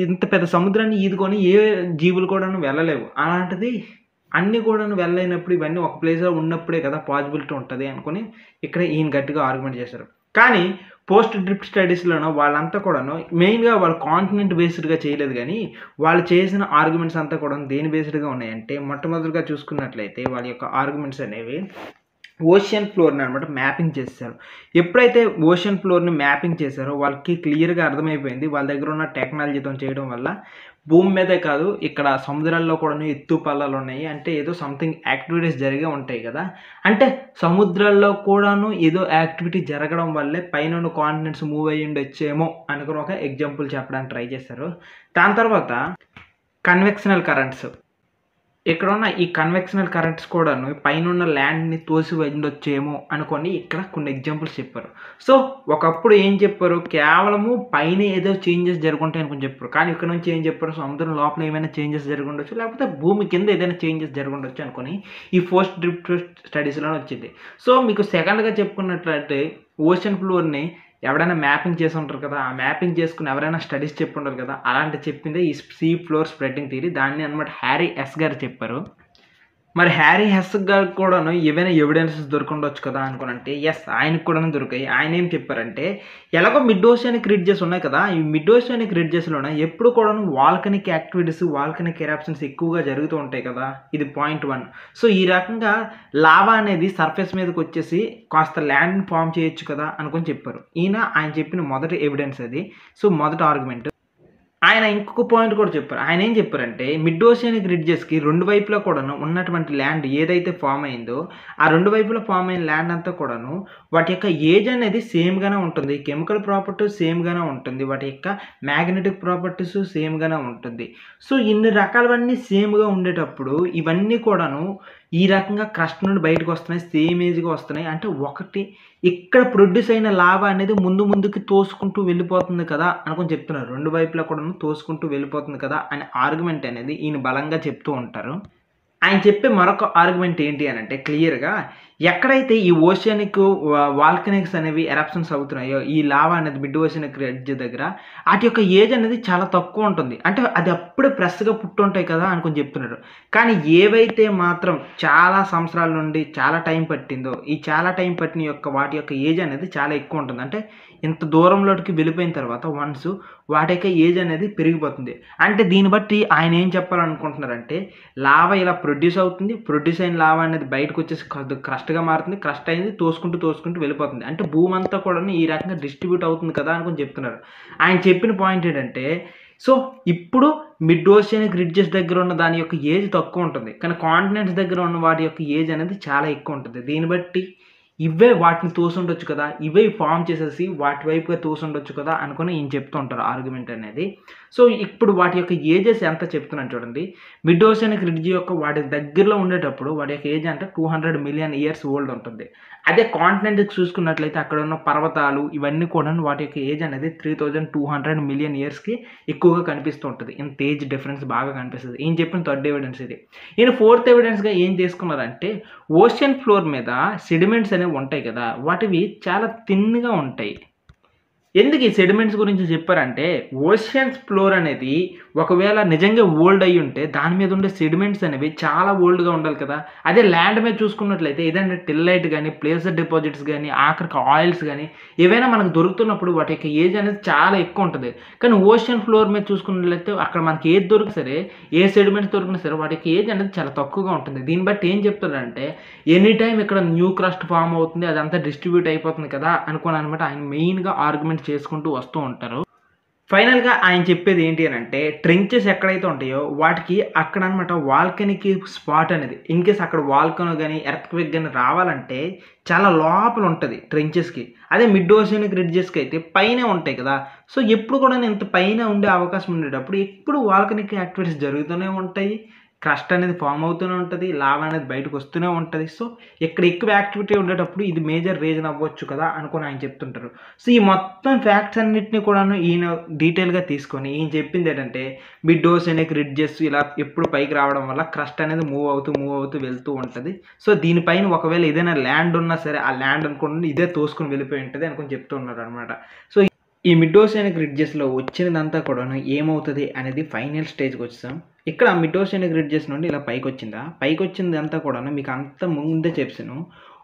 ఇంత పెద్ద సముద్రాన్ని ఈదుకొని ఏ జీవులు కూడాను వెళ్ళలేవు. అలాంటిది అన్నీ కూడాను వెళ్ళలేనప్పుడు ఇవన్నీ ఒక ప్లేస్‌లో ఉన్నప్పుడే కదా పాజిబిలిటీ ఉంటది అనుకోని ఇక్కడ ఈయన గట్టిగా ఆర్గ్యుమెంట్ చేశారు. కానీ పోస్ట్ డ్రిఫ్ట్ స్టడీస్‌లోనో వాళ్ళంతా కూడాను మెయిన్‌గా వాళ్ళు కాంటినెంట్ బేస్డ్‌గా చేయలేదు గానీ, వాళ్ళు చేసిన ఆర్గ్యుమెంట్స్ అంతా కూడాను దేని బేస్డ్‌గా ఉన్నాయంటే మొట్టమొదటిగా చూసుకున్నట్లయితే వాళ్ళ యొక్క ఆర్గ్యుమెంట్స్ అనేవి ఓషియన్ ఫ్లోర్‌ని అనమాట మ్యాపింగ్ చేసేసారు. ఎప్పుడైతే ఓషియన్ ఫ్లోర్‌ని మ్యాపింగ్ చేశారో వాళ్ళకి క్లియర్‌గా అర్థమైపోయింది. వాళ్ళ దగ్గర ఉన్న టెక్నాలజీతో చేయడం వల్ల భూమి మీదే కాదు ఇక్కడ సముద్రాల్లో కూడాను ఎత్తు పల్లాలు ఉన్నాయి. అంటే ఏదో సంథింగ్ యాక్టివిటీస్ జరిగే ఉంటాయి కదా! అంటే సముద్రాల్లో కూడాను ఏదో యాక్టివిటీ జరగడం వల్లే పైనున్న కాంటినెంట్స్ మూవ్ అయ్యి ఉండొచ్చేమో అనుకుని ఒక ఎగ్జాంపుల్ చెప్పడానికి ట్రై చేశారు. దాని తర్వాత కన్వెక్షనల్ కరెంట్స్. ఇక్కడున్న ఈ కన్వెక్షనల్ కరెంట్స్ కూడాను పైనున్న ల్యాండ్‌ని తోసి ఉండొచ్చేమో అనుకోని ఇక్కడ కొన్ని ఎగ్జాంపుల్స్ చెప్పారు. సో, ఒకప్పుడు ఏం చెప్పారు? కేవలము పైన ఏదో చేంజెస్ జరుగుంటాయి అనుకోని చెప్పారు. కానీ ఇక్కడ నుంచి ఏం చెప్పారు? సముద్రం లోపల ఏమైనా చేంజెస్ జరిగుండొచ్చు. లేకపోతే భూమి కింద ఏదైనా చేంజెస్ జరిగుండొచ్చు అనుకోని ఈ పోస్ట్ డ్రిఫ్ట్ స్టడీస్‌లోనే వచ్చింది. సో, మీకు సెకండ్‌గా చెప్పుకున్నట్లయితే ఓషన్ ఫ్లోర్‌ని ఎవడైనా మ్యాపింగ్ చేసి ఉంటారు కదా! ఆ మ్యాపింగ్ చేసుకొని ఎవరైనా స్టడీస్ చెప్పుంటారు కదా! అలాంటి చెప్పిందే ఈ సీ ఫ్లోర్ స్ప్రెడ్డింగ్ థియరీ. దాన్ని అనమాట హ్యారీ ఎస్ గారు చెప్పారు. మరి హ్యారీ హెస్ గారికి కూడాను ఏవైనా ఎవిడెన్సెస్ దొరికుండొచ్చు కదా అనుకోనంటే, యెస్ ఆయనకి కూడాను దొరికాయి. ఆయనేం చెప్పారంటే, ఎలాగో మిడ్ ఓషియానిక్ రిడ్జెస్ ఉన్నాయి కదా! ఈ మిడ్ ఓషియానిక్ రిడ్జెస్‌లోన ఎప్పుడు కూడాను వాల్కనిక్ యాక్టివిటీస్, వాల్కనిక్ ఎరప్షన్స్ ఎక్కువగా జరుగుతూ ఉంటాయి కదా! ఇది పాయింట్ 1. సో, ఈ రకంగా లావా అనేది సర్ఫేస్ మీదకొచ్చేసి కాస్త ల్యాండ్‌ని ఫార్మ్ చేయొచ్చు కదా! అనుకోని చెప్పారు. ఆయన చెప్పిన మొదటి ఎవిడెన్స్ అది. సో, మొదటి ఆర్గ్యుమెంట్. ఆయన ఇంకొక పాయింట్ కూడా చెప్పారు. ఆయనేం చెప్పారంటే, మిడ్ ఓషియానిక్ రిడ్జెస్‌కి 2 వైపులా కూడాను ఉన్నటువంటి ల్యాండ్ ఏదైతే ఫార్మ్ అయిందో, ఆ 2 వైపులా ఫార్మ్ అయిన ల్యాండ్ అంతా కూడాను వాటి యొక్క ఏజ్ అనేది సేమ్‌గానే ఉంటుంది. కెమికల్ ప్రాపర్టీస్ సేమ్‌గానే ఉంటుంది. వాటి యొక్క మ్యాగ్నెటిక్ ప్రాపర్టీస్ సేమ్‌గానే ఉంటుంది. సో, ఇన్ని రకాలవన్నీ సేమ్‌గా ఉండేటప్పుడు ఇవన్నీ కూడాను ఈ రకంగా క్రస్ట్ నుండి బయటకొస్తున్నాయి. సేమ్ ఏజ్‌గా వస్తున్నాయి. అంటే ఒకటి ఇక్కడ ప్రొడ్యూస్ అయిన లావా అనేది ముందుకి తోసుకుంటూ వెళ్ళిపోతుంది కదా! అనుకోని చెప్తున్నారు. 2 వైపులా కూడాను తోసుకుంటూ వెళ్ళిపోతుంది కదా! అనే ఆర్గ్యుమెంట్ అనేది ఈయన బలంగా చెప్తూ ఉంటారు. ఆయన చెప్పే మరొక ఆర్గ్యుమెంట్ ఏంటి అనంటే క్లియర్‌గా ఎక్కడైతే ఈ ఓషియానిక్ వాల్కనిక్స్ అనేవి ఎరప్షన్స్ అవుతున్నాయో, ఈ లావా అనేది మిడ్ ఓషియానిక్ రిడ్జ్ దగ్గర ఆటి యొక్క ఏజ్ అనేది చాలా తక్కువ ఉంటుంది. అంటే అది అప్పుడే ఫ్రెష్‌గా పుట్టుంటాయి కదా! అనుకోని చెప్తున్నారు. కానీ ఏవైతే మాత్రం చాలా సంవత్సరాల నుండి చాలా టైం పట్టిందో, ఈ చాలా టైం పట్టిన వాటి యొక్క ఏజ్ అనేది చాలా ఎక్కువ ఉంటుంది. అంటే ఇంత దూరంలోకి వెళ్ళిపోయిన తర్వాత వన్స్ వాటి యొక్క ఏజ్ అనేది పెరిగిపోతుంది. అంటే దీన్ని బట్టి ఆయన ఏం చెప్పాలనుకుంటున్నారంటే, లావా ఇలా ప్రొడ్యూస్ అవుతుంది. ప్రొడ్యూస్ అయిన లావా అనేది బయటకొచ్చేసి క్రస్ట్‌గా మారుతుంది. క్రస్ట్ అయింది తోసుకుంటూ వెళ్ళిపోతుంది. అంటే భూమంతా కూడాను ఈ రకంగా డిస్ట్రిబ్యూట్ అవుతుంది కదా! అనుకోని చెప్తున్నారు. ఆయన చెప్పిన పాయింట్ ఏంటంటే, సో, ఇప్పుడు మిడ్ ఓషియానిక్ రిడ్జెస్ దగ్గర ఉన్న దాని యొక్క ఏజ్ తక్కువ ఉంటుంది. కానీ కాంటినెంట్స్ దగ్గర ఉన్న వాటి యొక్క ఏజ్ అనేది చాలా ఎక్కువ ఉంటుంది. దీన్ని బట్టి ఇవే వాటిని తోసుండొచ్చు కదా! ఇవే ఫార్మ్ చేసేసి వాటి వైపుగా తోసుండొచ్చు కదా! అనుకోని ఈయన చెప్తూ ఉంటారు ఆర్గ్యుమెంట్ అనేది. సో, ఇప్పుడు వాటి యొక్క ఏజెస్ ఎంత చెప్తున్నాను చూడండి. మిడ్ ఓషియానిక్ రిడ్జ్ యొక్క వాటి దగ్గరలో ఉండేటప్పుడు వాటి యొక్క ఏజ్ అంటే 200 మిలియన్ ఇయర్స్ ఓల్డ్ ఉంటుంది. అదే కాంటినెంట్‌కి చూసుకున్నట్లయితే అక్కడ ఉన్న పర్వతాలు ఇవన్నీ కూడాను వాటి యొక్క ఏజ్ అనేది 3200 మిలియన్ ఇయర్స్‌కి ఎక్కువగా కనిపిస్తూ ఉంటది. ఇంత ఏజ్ డిఫరెన్స్ బాగా కనిపిస్తది. ఈయన చెప్పిన థర్డ్ ఎవిడెన్స్ ఇది. ఈయన ఫోర్త్ ఎవిడెన్స్‌గా ఏం తీసుకున్నారంటే, ఓషన్ ఫ్లోర్ మీద సెడిమెంట్స్ అనేవి ఉంటాయి కదా! వాటివి చాలా థిన్‌గా ఉంటాయి. ఎందుకు ఈ సెడిమెంట్స్ గురించి చెప్పారంటే, ఓషియన్స్ ఫ్లోర్ అనేది ఒకవేళ నిజంగా ఓల్డ్ అయ్యుంటే, దాని మీద ఉండే సెడిమెంట్స్ అనేవి చాలా ఓల్డ్‌గా ఉండాలి కదా! అదే ల్యాండ్ మీద చూసుకున్నట్లయితే ఏదంటే టిల్లైట్ గాని, ప్లేసర్ డిపాజిట్స్ గాని, ఆఖరికి ఆయిల్స్ గాని, ఏవైనా మనకు దొరుకుతున్నప్పుడు వాటి యొక్క ఏజ్ అనేది చాలా ఎక్కువుంటది. కానీ ఓషన్ ఫ్లోర్ మీద చూసుకున్నట్లయితే అక్కడ మనకి ఏది దొరికినా సరే, ఏ సెడిమెంట్స్ దొరికినా సరే వాటి యొక్క ఏజ్ అనేది చాలా తక్కువగా ఉంటుంది. దీన్ని బట్టి ఏం చెప్తాడంటే, ఎనీ టైమ్ ఇక్కడ న్యూ క్రస్ట్ ఫార్మ్ అవుతుంది. అదంతా డిస్ట్రిబ్యూట్ అయిపోతుంది కదా! అనుకోననమాట ఆయన మెయిన్‌గా ఆర్గ్యుమెంట్ చేసుకుంటూ వస్తూ ఉంటారు. ఫైనల్‌గా ఆయన చెప్పేది ఏంటి అనంటే, ట్రెంచెస్ ఎక్కడైతే ఉంటాయో వాటికి అక్కడనమాట వాల్కనీకి స్పాట్ అనేది. ఇన్‌కేస్ అక్కడ వాల్కనో గాని, ఎర్త్‌క్వేక్ గాని రావాలంటే చాలా లోపల ఉంటది ట్రెంచెస్‌కి. అదే మిడ్ ఓషియనిక్ రిడ్జెస్‌కి అయితే పైనే ఉంటాయి కదా! సో, ఎప్పుడు కూడాను ఇంత పైన ఉండే అవకాశం ఉండేటప్పుడు ఎప్పుడు వాల్కనిక్ యాక్టివిటీస్ జరుగుతూనే ఉంటాయి. క్రస్ట్ అనేది ఫార్మ్ అవుతూనే ఉంటది. లావా అనేది బయటకొస్తూనే ఉంటది. సో, ఇక్కడ ఎక్కువ యాక్టివిటీ ఉండేటప్పుడు ఇది మేజర్ రీజన్ అవ్వచ్చు కదా! అనుకోని ఆయన చెప్తుంటారు. సో, ఈ మొత్తం ఫ్యాక్ట్స్ అన్నిటిని కూడాను ఈయన డీటెయిల్‌గా తీసుకొని ఈయన చెప్పిందేంటంటే మిడ్ ఓషియనిక్ రిడ్జెస్ ఇలా ఎప్పుడు పైకి రావడం వల్ల క్రస్ట్ అనేది మూవ్ అవుతూ వెళ్తూ ఉంటది. సో, దీనిపైన ఒకవేళ ఏదైనా ల్యాండ్ ఉన్నా సరే ఆ ల్యాండ్ అనుకోండి ఇదే తోసుకొని వెళ్ళిపోయి ఉంటది అనుకోని చెప్తూ ఉన్నారనమాట. సో, ఈ మిడ్ ఓషియనిక్ రిడ్జెస్‌లో వచ్చినదంతా కూడాను ఏమవుతది అనేది ఫైనల్ స్టేజ్‌కొచ్చేసాం. ఇక్కడ మిడ్ ఓషియనిక్ రిడ్జెస్ నుండి ఇలా పైకొచ్చిందా? పైకొచ్చిందంతా కూడాను మీకు అంత ముందే చెప్పేసాను.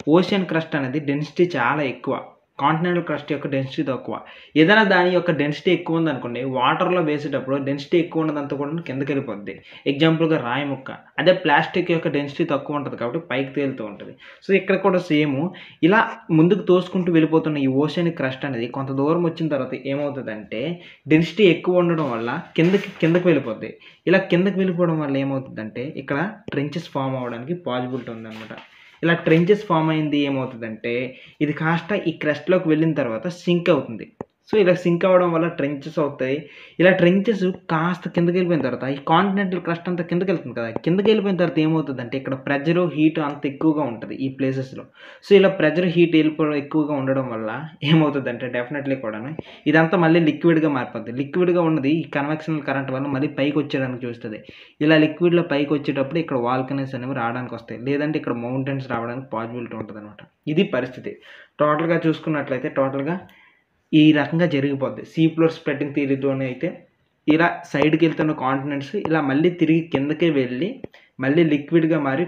ఓషియన్ క్రస్ట్ అనేది డెన్సిటీ చాలా ఎక్కువ. కాంటినెంటల్ క్రస్ట్ యొక్క డెన్సిటీ తక్కువ. ఏదైనా దాని యొక్క డెన్సిటీ ఎక్కువ ఉందనుకోండి, వాటర్‌లో వేసేటప్పుడు డెన్సిటీ ఎక్కువ ఉన్నదంతా కూడాను కిందకెళ్ళిపోద్ది. ఎగ్జాంపుల్‌గా రాయి ముక్క. అదే ప్లాస్టిక్ యొక్క డెన్సిటీ తక్కువ ఉంటది కాబట్టి పైకి తేలుతూ ఉంటది. సో, ఇక్కడ కూడా సేము ఇలా ముందుకు తోసుకుంటూ వెళ్ళిపోతున్న ఈ ఓషియనిక్ క్రస్ట్ అనేది కొంత దూరం వచ్చిన తర్వాత ఏమవుతదంటే, డెన్సిటీ ఎక్కువ ఉండడం వల్ల కిందకి వెళ్ళిపోద్ది. ఇలా కిందకి వెళ్ళిపోవడం వల్ల ఏమవుతదంటే, ఇక్కడ ట్రెంచెస్ ఫార్మ్ అవ్వడానికి పాజిబిలిటీ ఉందనమాట. ఇలా ట్రెంచెస్ ఫార్మ్ అయింది ఏమవుతదంటే, ఇది కాస్త ఈ క్రస్ట్‌లోకి వెళ్ళిన తర్వాత సింక్ అవుతుంది. సో, ఇలా సింక్ అవ్వడం వల్ల ట్రెంచెస్ అవుతాయి. ఇలా ట్రెంచెస్ కాస్త కిందకెళ్ళిపోయిన తర్వాత ఈ కాంటినెంటల్ క్రస్ట్ అంతా కిందకెళ్తుంది కదా! కిందకెళ్ళిపోయిన తర్వాత ఏమవుతదంటే, ఇక్కడ ప్రెషరు, హీట్ అంత ఎక్కువగా ఉంటది ఈ ప్లేసెస్‌లో. సో, ఇలా ప్రెషర్, హీట్ ఎక్కువగా ఉండడం వల్ల ఏమవుతదంటే డెఫినెట్‌లీ కూడాను ఇదంతా మళ్ళీ లిక్విడ్‌గా మారిపోద్ది. లిక్విడ్‌గా ఉన్నది ఈ కన్వెక్షనల్ కరెంట్ వల్ల మళ్ళీ పైకొచ్చేయడానికి చూస్తది. ఇలా లిక్విడ్‌లో పైకొచ్చేటప్పుడు ఇక్కడ వాల్కనీస్ అనేవి రావడానికొస్తాయి. లేదంటే ఇక్కడ మౌంటైన్స్ రావడానికి పాజిబిలిటీ ఉంటదనమాట. ఇది పరిస్థితి. టోటల్‌గా చూసుకున్నట్లయితే ఈ రకంగా జరిగిపోద్ది. సీ ఫ్లోర్ స్ప్రెడ్డింగ్ థియరీతోని అయితే ఇలా సైడ్‌కెళ్తున్న కాంటినెంట్స్ ఇలా మళ్ళీ తిరిగి కిందకే వెళ్ళి, మళ్ళీ లిక్విడ్‌గా మారి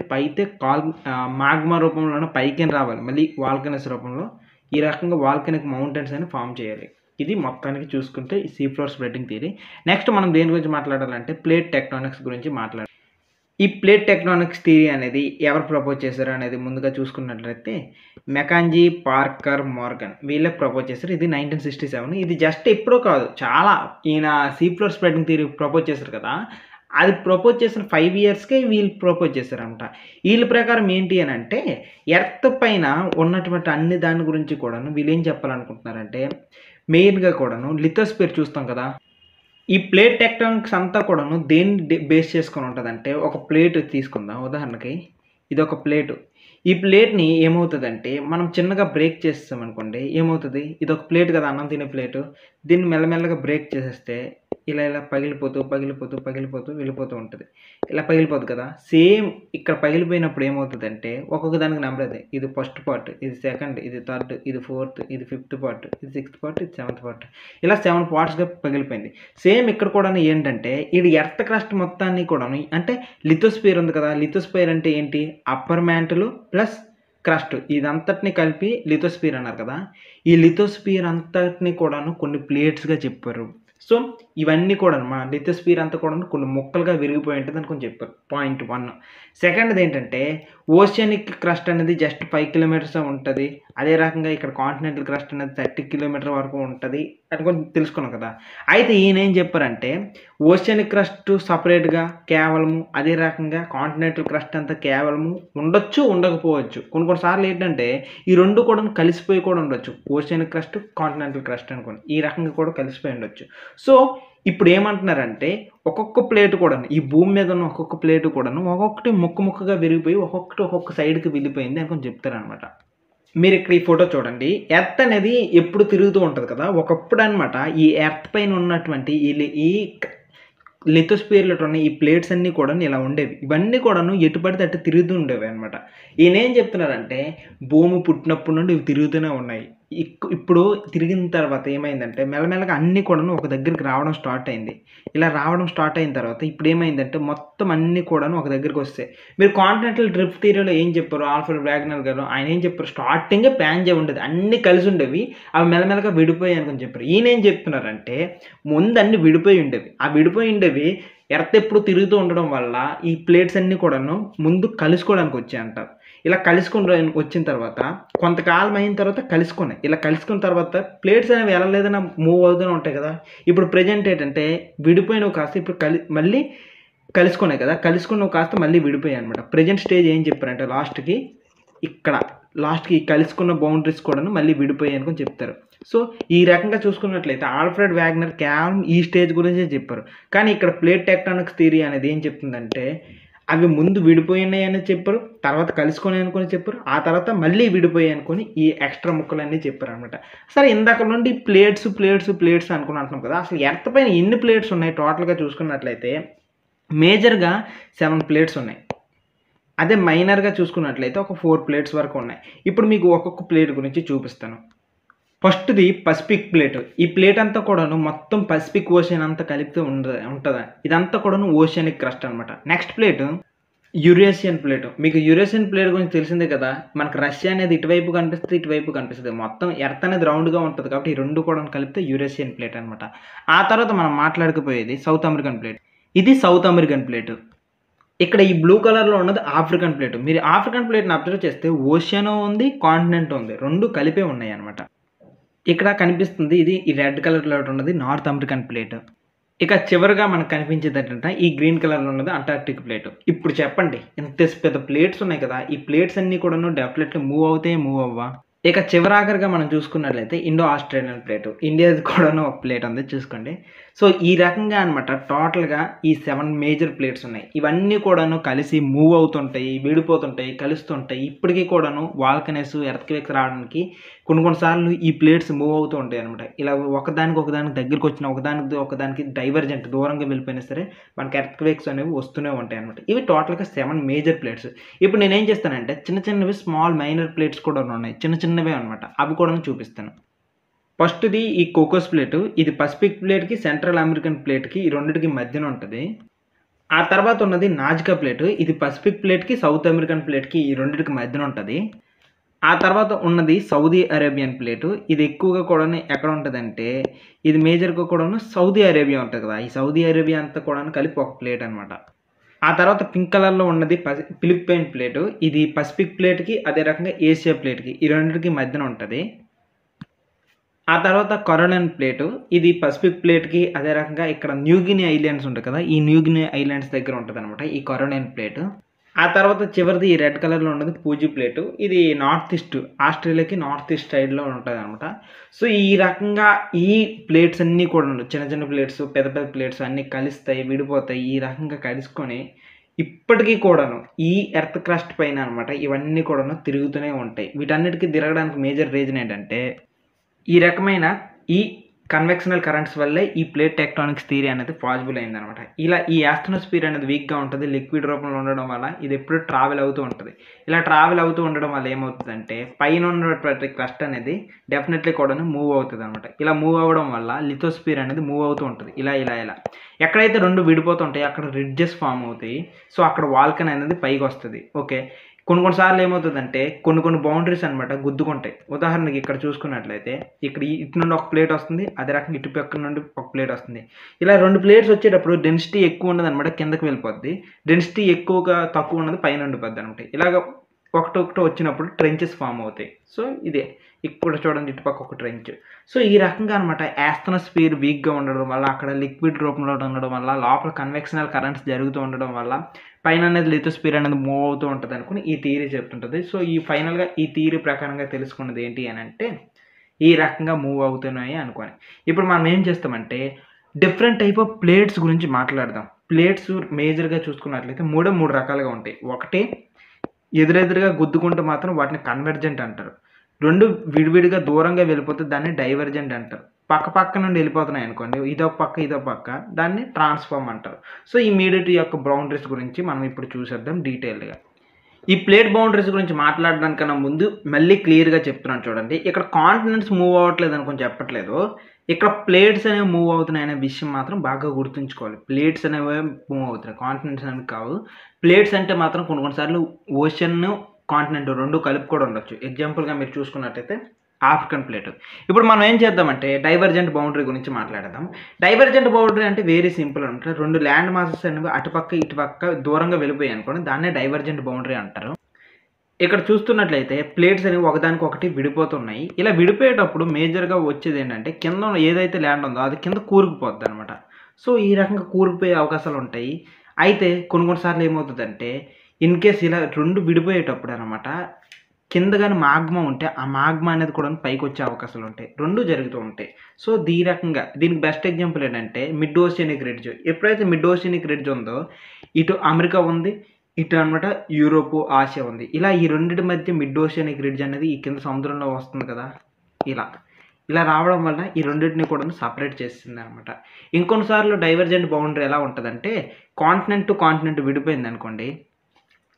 మాగ్మా రూపంలోనే పైకిని రావాలి. మళ్ళీ వాల్కనీస్ రూపంలో. ఈ రకంగా వాల్కనిక్ మౌంటైన్స్ అని ఫార్మ్ చేయాలి. ఇది మొత్తానికి చూసుకుంటే ఈ sea floor spreading theory. Next మనం దేని గురించి మాట్లాడాలంటే ప్లేట్ టెక్టానిక్స్ గురించి మాట్లాడాలి. ఈ ప్లేట్ టెక్టానిక్స్ థియరీ అనేది ఎవరు ప్రపోజ్ చేశారు అనేది ముందుగా చూసుకున్నట్లయితే మెకాంజీ, పార్కర్, మోర్గన్ వీళ్ళే ప్రపోజ్ చేశారు. ఇది 1967. ఇది జస్ట్ ఎప్పుడో కాదు. చాలా ఈయన sea floor spreading theory propose చేశారు కదా! అది ప్రపోజ్ చేసిన 5 ఇయర్స్‌కే వీళ్ళు ప్రపోజ్ చేశారనమాట. ఈళ్ళ ప్రకారం ఏంటి అనంటే ఎర్త్ పైన ఉన్నటువంటి అన్ని దాని గురించి కూడాను వీళ్ళేం చెప్పాలనుకుంటున్నారంటే మెయిన్‌గా కూడాను లిథోస్ఫియర్ చూస్తాం కదా! ఈ ప్లేట్ టెక్టానిక్స్ అంతా కూడాను దేన్ని బేస్ చేసుకొని ఉంటదంటే, ఒక ప్లేట్ తీసుకుందాం ఉదాహరణకి. ఇదొక ప్లేటు. ఈ ప్లేట్‌ని ఏమవుతదంటే, మనం చిన్నగా బ్రేక్ చేసేసామనుకోండి ఏమవుతది? ఇదొక ప్లేట్ కదా! అన్నం తినే ప్లేటు. దీన్ని మెల్లమెల్లగా బ్రేక్ చేసేస్తే ఇలా పగిలిపోతూ వెళ్ళిపోతూ ఉంటది. ఇలా పగిలిపోద్ది కదా! సేమ్ ఇక్కడ పగిలిపోయినప్పుడు ఏమవుతదంటే, ఒక్కొక్క దానికి నంబర్ అది. ఇది ఫస్ట్ పార్ట్, ఇది సెకండ్, ఇది థర్డ్, ఇది ఫోర్త్, ఇది ఫిఫ్త్ పార్ట్, ఇది సిక్స్త్ పార్ట్, ఇది సెవెంత్ పార్ట్. ఇలా 7 పార్ట్స్‌గా పగిలిపోయింది. సేమ్ ఇక్కడ కూడాను ఏంటంటే, ఈడు ఎర్త్ క్రస్ట్ మొత్తాన్ని కూడాను అంటే లిథోస్ఫియర్ ఉంది కదా! లిథోస్ఫియర్ అంటే ఏంటి? అప్పర్ మ్యాంటిల్ ప్లస్ క్రస్ట్ ఇదంతటిని కలిపి లిథోస్ఫియర్ అన్నారు కదా! ఈ లిథోస్ఫియర్ అంతటిని కూడాను కొన్ని ప్లేట్స్‌గా చెప్పారు. సో, ఇవన్నీ కూడాను మన లిథోస్ఫియర్ అంతా కూడాను కొన్ని ముక్కలుగా విరిగిపోయి ఉంటదని కొంచెం చెప్పారు. పాయింట్ 1. సెకండ్‌దేంటంటే ఓషియనిక్ క్రస్ట్ అనేది జస్ట్ 5 కిలోమీటర్సే ఉంటది. అదే రకంగా ఇక్కడ కాంటినెంటల్ క్రస్ట్ అనేది 30 కిలోమీటర్ వరకు ఉంటది అని కొంచెం తెలుసుకున్నాం కదా! అయితే ఈయనేం చెప్పారంటే ఓషియనిక్ క్రస్ట్ సెపరేట్‌గా కేవలము అదే రకంగా కాంటినెంటల్ క్రస్ట్ అంతా కేవలము ఉండొచ్చు, ఉండకపోవచ్చు. కొన్ని సార్లు ఏంటంటే ఈ 2 కూడాను కలిసిపోయి కూడా ఉండొచ్చు. ఓషియనిక్ క్రస్ట్, కాంటినెంటల్ క్రస్ట్ అనుకోండి. ఈ రకంగా కూడా కలిసిపోయి ఉండొచ్చు. సో, ఇప్పుడేమంటున్నారంటే ఒక్కొక్క ప్లేట్ కూడాను ఈ భూమి మీద ఉన్న ఒక్కొక్క ప్లేట్ కూడాను ఒక్కొక్కటి ముక్కగా విరిగిపోయి ఒక్కొక్కటి ఒక్కొక్క సైడ్‌కి వెళ్ళిపోయింది అని కొంచెం చెప్తారనమాట. మీరిక్కడ ఈ ఫోటో చూడండి. ఎర్త్ అనేది ఎప్పుడు తిరుగుతూ ఉంటది కదా! ఒకప్పుడనమాట ఈ ఎర్త్ పైన ఉన్నటువంటి ఈ లిథోస్ఫియర్‌లో ఉన్న ఈ ప్లేట్స్ అన్నీ కూడాను ఇలా ఉండేవి. ఇవన్నీ కూడాను ఎటు పడితే అటు తిరుగుతూ ఉండేవన్నమాట. ఈయనేం చెప్తున్నారంటే భూమి పుట్టినప్పటి నుండి ఇవి తిరుగుతూనే ఉన్నాయి. ఇప్పుడు తిరిగిన తర్వాత ఏమైందంటే మెల్లమెల్లగా అన్నీ కూడాను ఒక దగ్గరికి రావడం స్టార్ట్ అయింది. ఇలా రావడం స్టార్ట్ అయిన తర్వాత ఇప్పుడేమైందంటే మొత్తం అన్నీ కూడాను ఒక దగ్గరికొస్తాయి. మీరు కాంటినెంటల్ డ్రిఫ్ట్ థియరీలో ఏం చెప్పారు? ఆల్ఫ్రెడ్ వాగ్నర్ గారు ఆయన ఏం చెప్పారు? స్టార్టింగే పాంజియా ఉండేది. అన్నీ కలిసి ఉండేవి. అవి మెల్లమెల్లగా విడిపోయాయి అనుకోని చెప్పారు. ఈయనేం చెప్తున్నారంటే ముందు అన్నీ విడిపోయి ఉండేవి. ఆ విడిపోయి ఉండేవి ఎర్త్ ఎప్పుడు తిరుగుతూ ఉండడం వల్ల ఈ ప్లేట్స్ అన్నీ కూడాను ముందు కలుసుకోవడానికి వచ్చాయంటారు. ఇలా కలుసుకొని వచ్చిన తర్వాత కొంతకాలం అయిన తర్వాత కలుసుకున్నాయి. ఇలా కలుసుకున్న తర్వాత ప్లేట్స్ అనేవి ఎలా లేదన్నా మూవ్ అవుతూనే ఉంటాయి కదా! ఇప్పుడు ప్రెజెంట్ ఏంటంటే విడిపోయినవి కాస్త ఇప్పుడు మళ్ళీ కలుసుకున్నాయి కదా! కలుసుకున్నవి కాస్త మళ్ళీ విడిపోయాయన్నమాట. ప్రెజెంట్ స్టేజ్ ఏం చెప్పారంటే లాస్ట్‌కి కలుసుకున్న బౌండరీస్ కూడాను మళ్ళీ విడిపోయాయి అనుకోని చెప్తారు. సో, ఈ రకంగా చూసుకున్నట్లయితే ఆల్ఫ్రెడ్ వాగ్నర్ కేవలం ఈ స్టేజ్ గురించే చెప్పారు. కానీ ఇక్కడ ప్లేట్ టెక్టానిక్స్ థియరీ అనేది ఏం చెప్తుందంటే అవి ముందు విడిపోయినాయి అని చెప్పారు. తర్వాత కలుసుకున్నాయి అనుకోని చెప్పారు. ఆ తర్వాత మళ్ళీ విడిపోయాయి అనుకోని ఈ ఎక్స్‌ట్రా ముక్కలన్నీ చెప్పారనమాట. సరే ఇందాక నుండి ప్లేట్స్ అనుకుని అంటున్నాం కదా! అసలు ఎర్త్ పైన ఎన్ని ప్లేట్స్ ఉన్నాయి టోటల్‌గా చూసుకున్నట్లయితే మేజర్‌గా 7 ప్లేట్స్ ఉన్నాయి. అదే మైనర్‌గా చూసుకున్నట్లయితే ఒక 4 ప్లేట్స్ వరకు ఉన్నాయి. ఇప్పుడు మీకు ఒక్కొక్క ప్లేట్ గురించి చూపిస్తాను. ఫస్ట్‌ది పసిఫిక్ ప్లేట్. ఈ ప్లేట్ అంతా కూడాను మొత్తం పసిఫిక్ ఓషన్ అంతా కలిపితే ఉంటదా. ఇదంతా కూడాను ఓషియానిక్ క్రస్ట్ అనమాట. Next plate Eurasian plate. మీకు యురేషియన్ ప్లేట్ గురించి తెలిసిందే కదా! మనకు రష్యా అనేది ఇటువైపు కనిపిస్తది, ఇటువైపు కనిపిస్తది. మొత్తం ఎర్త్ అనేది రౌండ్‌గా ఉంటది కాబట్టి ఈ 2 కూడాను కలిపితే యురేషియన్ ప్లేట్ అనమాట. ఆ తర్వాత మనం మాట్లాడకపోయేది సౌత్ అమెరికన్ ప్లేట్. ఇది సౌత్ అమెరికన్ ప్లేట్. ఇక్కడ ఈ బ్లూ కలర్‌లో ఉన్నది ఆఫ్రికన్ ప్లేట్. మీరు ఆఫ్రికన్ ప్లేట్‌ని అబ్జర్వ్ చేస్తే ఓషియన్ ఉంది, కాంటినెంట్ ఉంది. 2 కలిపే ఉన్నాయన్నమాట. ఇక్కడ కనిపిస్తుంది ఈ రెడ్ కలర్‌లో ఉన్నది నార్త్ అమెరికన్ ప్లేట్. ఇక చివరగా మనకు కనిపించేదేంటంటే ఈ గ్రీన్ కలర్‌లో ఉన్నది అంటార్క్టిక్ ప్లేట్. ఇప్పుడు చెప్పండి ఇంత పెద్ద ప్లేట్స్ ఉన్నాయి కదా! ఈ ప్లేట్స్ అన్నీ కూడాను డెఫినెట్‌లీ మూవ్ అవుతాయా? మూవ్ అవ్వవా? ఇక చివరాఖరిగా మనం చూసుకున్నట్లయితే ఇండో ఆస్ట్రేలియన్ ప్లేట్. ఇండియాది కూడాను ఒక ప్లేట్ ఉంది చూసుకోండి. సో, ఈ రకంగా అనమాట టోటల్‌గా ఈ 7 మేజర్ ప్లేట్స్ ఉన్నాయి. ఇవన్నీ కూడాను కలిసి మూవ్ అవుతుంటాయి, విడిపోతుంటాయి, కలుస్తుంటాయి. ఇప్పటికి కూడాను వాల్కనీస్, ఎర్త్‌క్వేక్స్ రావడానికి కొన్ని సార్లు ఈ ప్లేట్స్ మూవ్ అవుతూ ఉంటాయన్నమాట. ఇలా ఒకదానికి దగ్గరకొచ్చిన ఒకదానికి డైవర్జెంట్ దూరంగా వెళ్ళిపోయినా సరే మనకి ఎర్త్‌క్వేక్స్ అనేవి వస్తూనే ఉంటాయన్నమాట. ఇవి టోటల్‌గా 7 మేజర్ ప్లేట్స్. ఇప్పుడు నేనేం చేస్తానంటే చిన్నవి స్మాల్ మైనర్ ప్లేట్స్ కూడా ఉన్నాయి. చిన్నవే అనమాట. అవి కూడాను చూపిస్తాను. ఫస్ట్‌ది ఈ కోకోస్ ప్లేటు. ఇది పసిఫిక్ ప్లేట్‌కి, సెంట్రల్ అమెరికన్ ప్లేట్‌కి ఈ రెండిటికి మధ్యన ఉంటది. ఆ తర్వాత ఉన్నది నాజ్కా ప్లేటు. ఇది పసిఫిక్ ప్లేట్‌కి, సౌత్ అమెరికన్ ప్లేట్‌కి ఈ రెండిటికి మధ్యన ఉంటది. ఆ తర్వాత ఉన్నది సౌదీ అరేబియన్ ప్లేటు. ఇది ఎక్కువగా కూడాను ఎక్కడ ఉంటదంటే, ఇది మేజర్‌గా కూడాను సౌదీ అరేబియా ఉంటది కదా! ఈ సౌదీ అరేబియా అంతా కూడాను కలిపి ఒక ప్లేట్ అనమాట. ఆ తర్వాత పింక్ కలర్‌లో ఉన్నది ఫిలిప్పైన్ ప్లేటు. ఇది పసిఫిక్ ప్లేట్‌కి, అదే రకంగా ఏషియా ప్లేట్‌కి ఈ రెండిటికి మధ్యన ఉంటది. ఆ తర్వాత కరోలిన్ ప్లేటు. ఇది పసిఫిక్ ప్లేట్‌కి అదే రకంగా ఇక్కడ న్యూగిని ఐలాండ్స్ ఉంటాయి కదా! ఈ న్యూగిని ఐలాండ్స్ దగ్గర ఉంటదనమాట ఈ కరోలిన్ ప్లేటు. ఆ తర్వాత చివరిది ఈ రెడ్ కలర్‌లో ఉన్నది ఫూజీ ప్లేటు. ఇది నార్త్ ఈస్ట్ ఆస్ట్రేలియాకి నార్త్ ఈస్ట్ సైడ్‌లో ఉంటదనమాట. సో, ఈ రకంగా ఈ ప్లేట్స్ అన్నీ కూడాను చిన్న ప్లేట్స్, పెద్ద ప్లేట్స్ అన్నీ కలుస్తాయి, విడిపోతాయి. ఈ రకంగా కలుసుకొని ఇప్పటికి కూడాను ఈ ఎర్త్ క్రస్ట్ పైన అనమాట ఇవన్నీ కూడాను తిరుగుతూనే ఉంటాయి. వీటన్నిటికి తిరగడానికి మేజర్ రీజన్ ఏంటంటే ఈ రకమైన ఈ కన్వెక్షనల్ కరెంట్స్ వల్లే ఈ ప్లేట్ టెక్టానిక్స్ థియరీ అనేది పాసిబుల్ అయిందనమాట. ఇలా ఈ ఆస్ట్రోస్ఫియర్ అనేది వీక్‌గా ఉంటది. లిక్విడ్ రూపంలో ఉండడం వల్ల ఇది ఎప్పుడు ట్రావెల్ అవుతూ ఉంటది. ఇలా ట్రావెల్ అవుతూ ఉండడం వల్ల ఏమవుతదంటే పైన ఉన్నటువంటి క్రస్ట్ అనేది డెఫినెట్‌లీ కూడాను మూవ్ అవుతదనమాట. ఇలా మూవ్ అవ్వడం వల్ల లిథోస్ఫియర్ అనేది మూవ్ అవుతూ ఉంటది. ఇలా. ఎక్కడైతే 2 విడిపోతుంటాయో అక్కడ రిడ్జెస్ ఫార్మ్ అవుతాయి. సో, అక్కడ వాల్కన్ అనేది పైకొస్తది. ఓకే. కొన్ని సార్లు ఏమవుతదంటే కొన్ని బౌండరీస్ అనమాట గుద్దుకుంటాయి. ఉదాహరణకి ఇక్కడ చూసుకున్నట్లయితే ఇక్కడ ఇటు నుండి ఒక ప్లేట్ వస్తుంది. అదే రకంగా ఇటు పక్క నుండి ఒక ప్లేట్ వస్తుంది. ఇలా 2 ప్లేట్స్ వచ్చేటప్పుడు డెన్సిటీ ఎక్కువ ఉన్నదనమాట కిందకి వెళ్ళిపోద్ది. డెన్సిటీ తక్కువ ఉన్నది పైన ఉండిపోద్దనమాట. ఇలాగ ఒకటొకటి వచ్చినప్పుడు ట్రెంచెస్ ఫార్మ్ అవుతాయి. సో, ఇదే. ఇక్కడ చూడండి ఇటుపక్క ఒక ట్రెంచ్. సో, ఈ రకంగా అనమాట ఆస్ట్రోస్ఫియర్ వీక్‌గా ఉండడం వల్ల అక్కడ లిక్విడ్ రూపంలో ఉండడం వల్ల లోపల కన్వెక్షనల్ కరెంట్స్ జరుగుతూ ఉండడం వల్ల పైన అనేది లిథోస్ఫియర్ అనేది మూవ్ అవుతూ ఉంటదనుకుని ఈ థియరీ చెప్తుంటది. సో, ఫైనల్‌గా ఈ థియరీ ప్రకారంగా తెలుసుకున్నది ఏంటి అనంటే ఈ రకంగా మూవ్ అవుతున్నాయి అనుకోని. ఇప్పుడు మనం ఏం చేస్తామంటే డిఫరెంట్ టైప్ ఆఫ్ ప్లేట్స్ గురించి మాట్లాడదాం. ప్లేట్స్ మేజర్‌గా చూసుకున్నట్లయితే 3 రకాలుగా ఉంటాయి. ఒకటి ఎదురెదురుగా గుద్దుకుంటే మాత్రం వాటిని కన్వర్జెంట్ అంటారు. 2 విడివిడిగా దూరంగా వెళ్ళిపోతే దాన్ని డైవర్జెంట్ అంటారు. పక్క నుండి వెళ్ళిపోతున్నాయనుకోండి ఇదో పక్క దాన్ని ట్రాన్స్‌ఫార్మ్ అంటారు. సో, ఈ యొక్క బౌండరీస్ గురించి మనం ఇప్పుడు చూసేద్దాం డీటెయిల్డ్‌గా. ఈ ప్లేట్ బౌండరీస్ గురించి మాట్లాడడానికన్నా ముందు మళ్ళీ క్లియర్‌గా చెప్తున్నాను చూడండి. ఇక్కడ కాంటినెంట్స్ మూవ్ అవ్వట్లేదని కొంచెం చెప్పట్లేదు. ఇక్కడ ప్లేట్స్ అనేవి మూవ్ అవుతున్నాయనే విషయం మాత్రం బాగా గుర్తుంచుకోవాలి. ప్లేట్స్ అనేవి మూవ్ అవుతున్నాయి. కాంటినెంట్స్ అనేవి కావు. ప్లేట్స్ అంటే మాత్రం కొన్ని కొన్ని సార్లు ఓషన్, కాంటినెంట్ 2 కలిపి కూడా ఉండొచ్చు. ఎగ్జాంపుల్‌గా మీరు చూసుకున్నట్టయితే ఆఫ్రికన్ ప్లేట్. ఇప్పుడు మనం ఏం చేద్దామంటే డైవర్జెంట్ బౌండరీ గురించి మాట్లాడదాం. డైవర్జెంట్ బౌండరీ అంటే వెరీ సింపుల్ అనమాట. 2 ల్యాండ్ మాసెస్ అనేవి అటుపక్క, ఇటుపక్క దూరంగా వెళ్ళిపోయాయి అనుకోండి. దాన్నే డైవర్జెంట్ బౌండరీ అంటారు. ఇక్కడ చూస్తున్నట్లయితే ప్లేట్స్ అనేవి ఒకదానికొకటి విడిపోతున్నాయి. ఇలా విడిపోయేటప్పుడు మేజర్‌గా వచ్చేదేంటంటే కింద ఏదైతే ల్యాండ్ ఉందో అది కింద కూరుకుపోద్దనమాట. సో, ఈ రకంగా కూరుకుపోయే అవకాశాలుంటాయి. అయితే కొన్ని కొన్ని సార్లు ఏమవుతదంటే ఇన్‌కేస్ ఇలా 2 విడిపోయేటప్పుడనమాట కింద గాని మాగ్మా ఉంటే ఆ మాగ్మా అనేది కూడాను పైకొచ్చే అవకాశాలుంటాయి. 2 జరుగుతూ ఉంటాయి. సో, రకంగా దీనికి బెస్ట్ ఎగ్జాంపుల్ ఏంటంటే మిడ్ ఓషియానిక్ రిడ్జ్. ఎప్పుడైతే మిడ్ ఓషియానిక్ రిడ్జ్ ఉందో ఇటు అమెరికా ఉంది. ఇటు అనమాట యూరోపు, ఆసియా ఉంది. ఇలా ఈ రెండిటి మధ్య మిడ్ ఓషియానిక్ రిడ్జ్ అనేది ఈ కింద సముద్రంలో వస్తుంది కదా! ఇలా. ఇలా రావడం వల్ల ఈ రెండిటిని కూడాను సెపరేట్ చేసేసిందనమాట. ఇంకొన్ని సార్లు డైవర్జెంట్ బౌండరీ ఎలా ఉంటదంటే కాంటినెంట్ టు కాంటినెంట్ విడిపోయిందనుకోండి.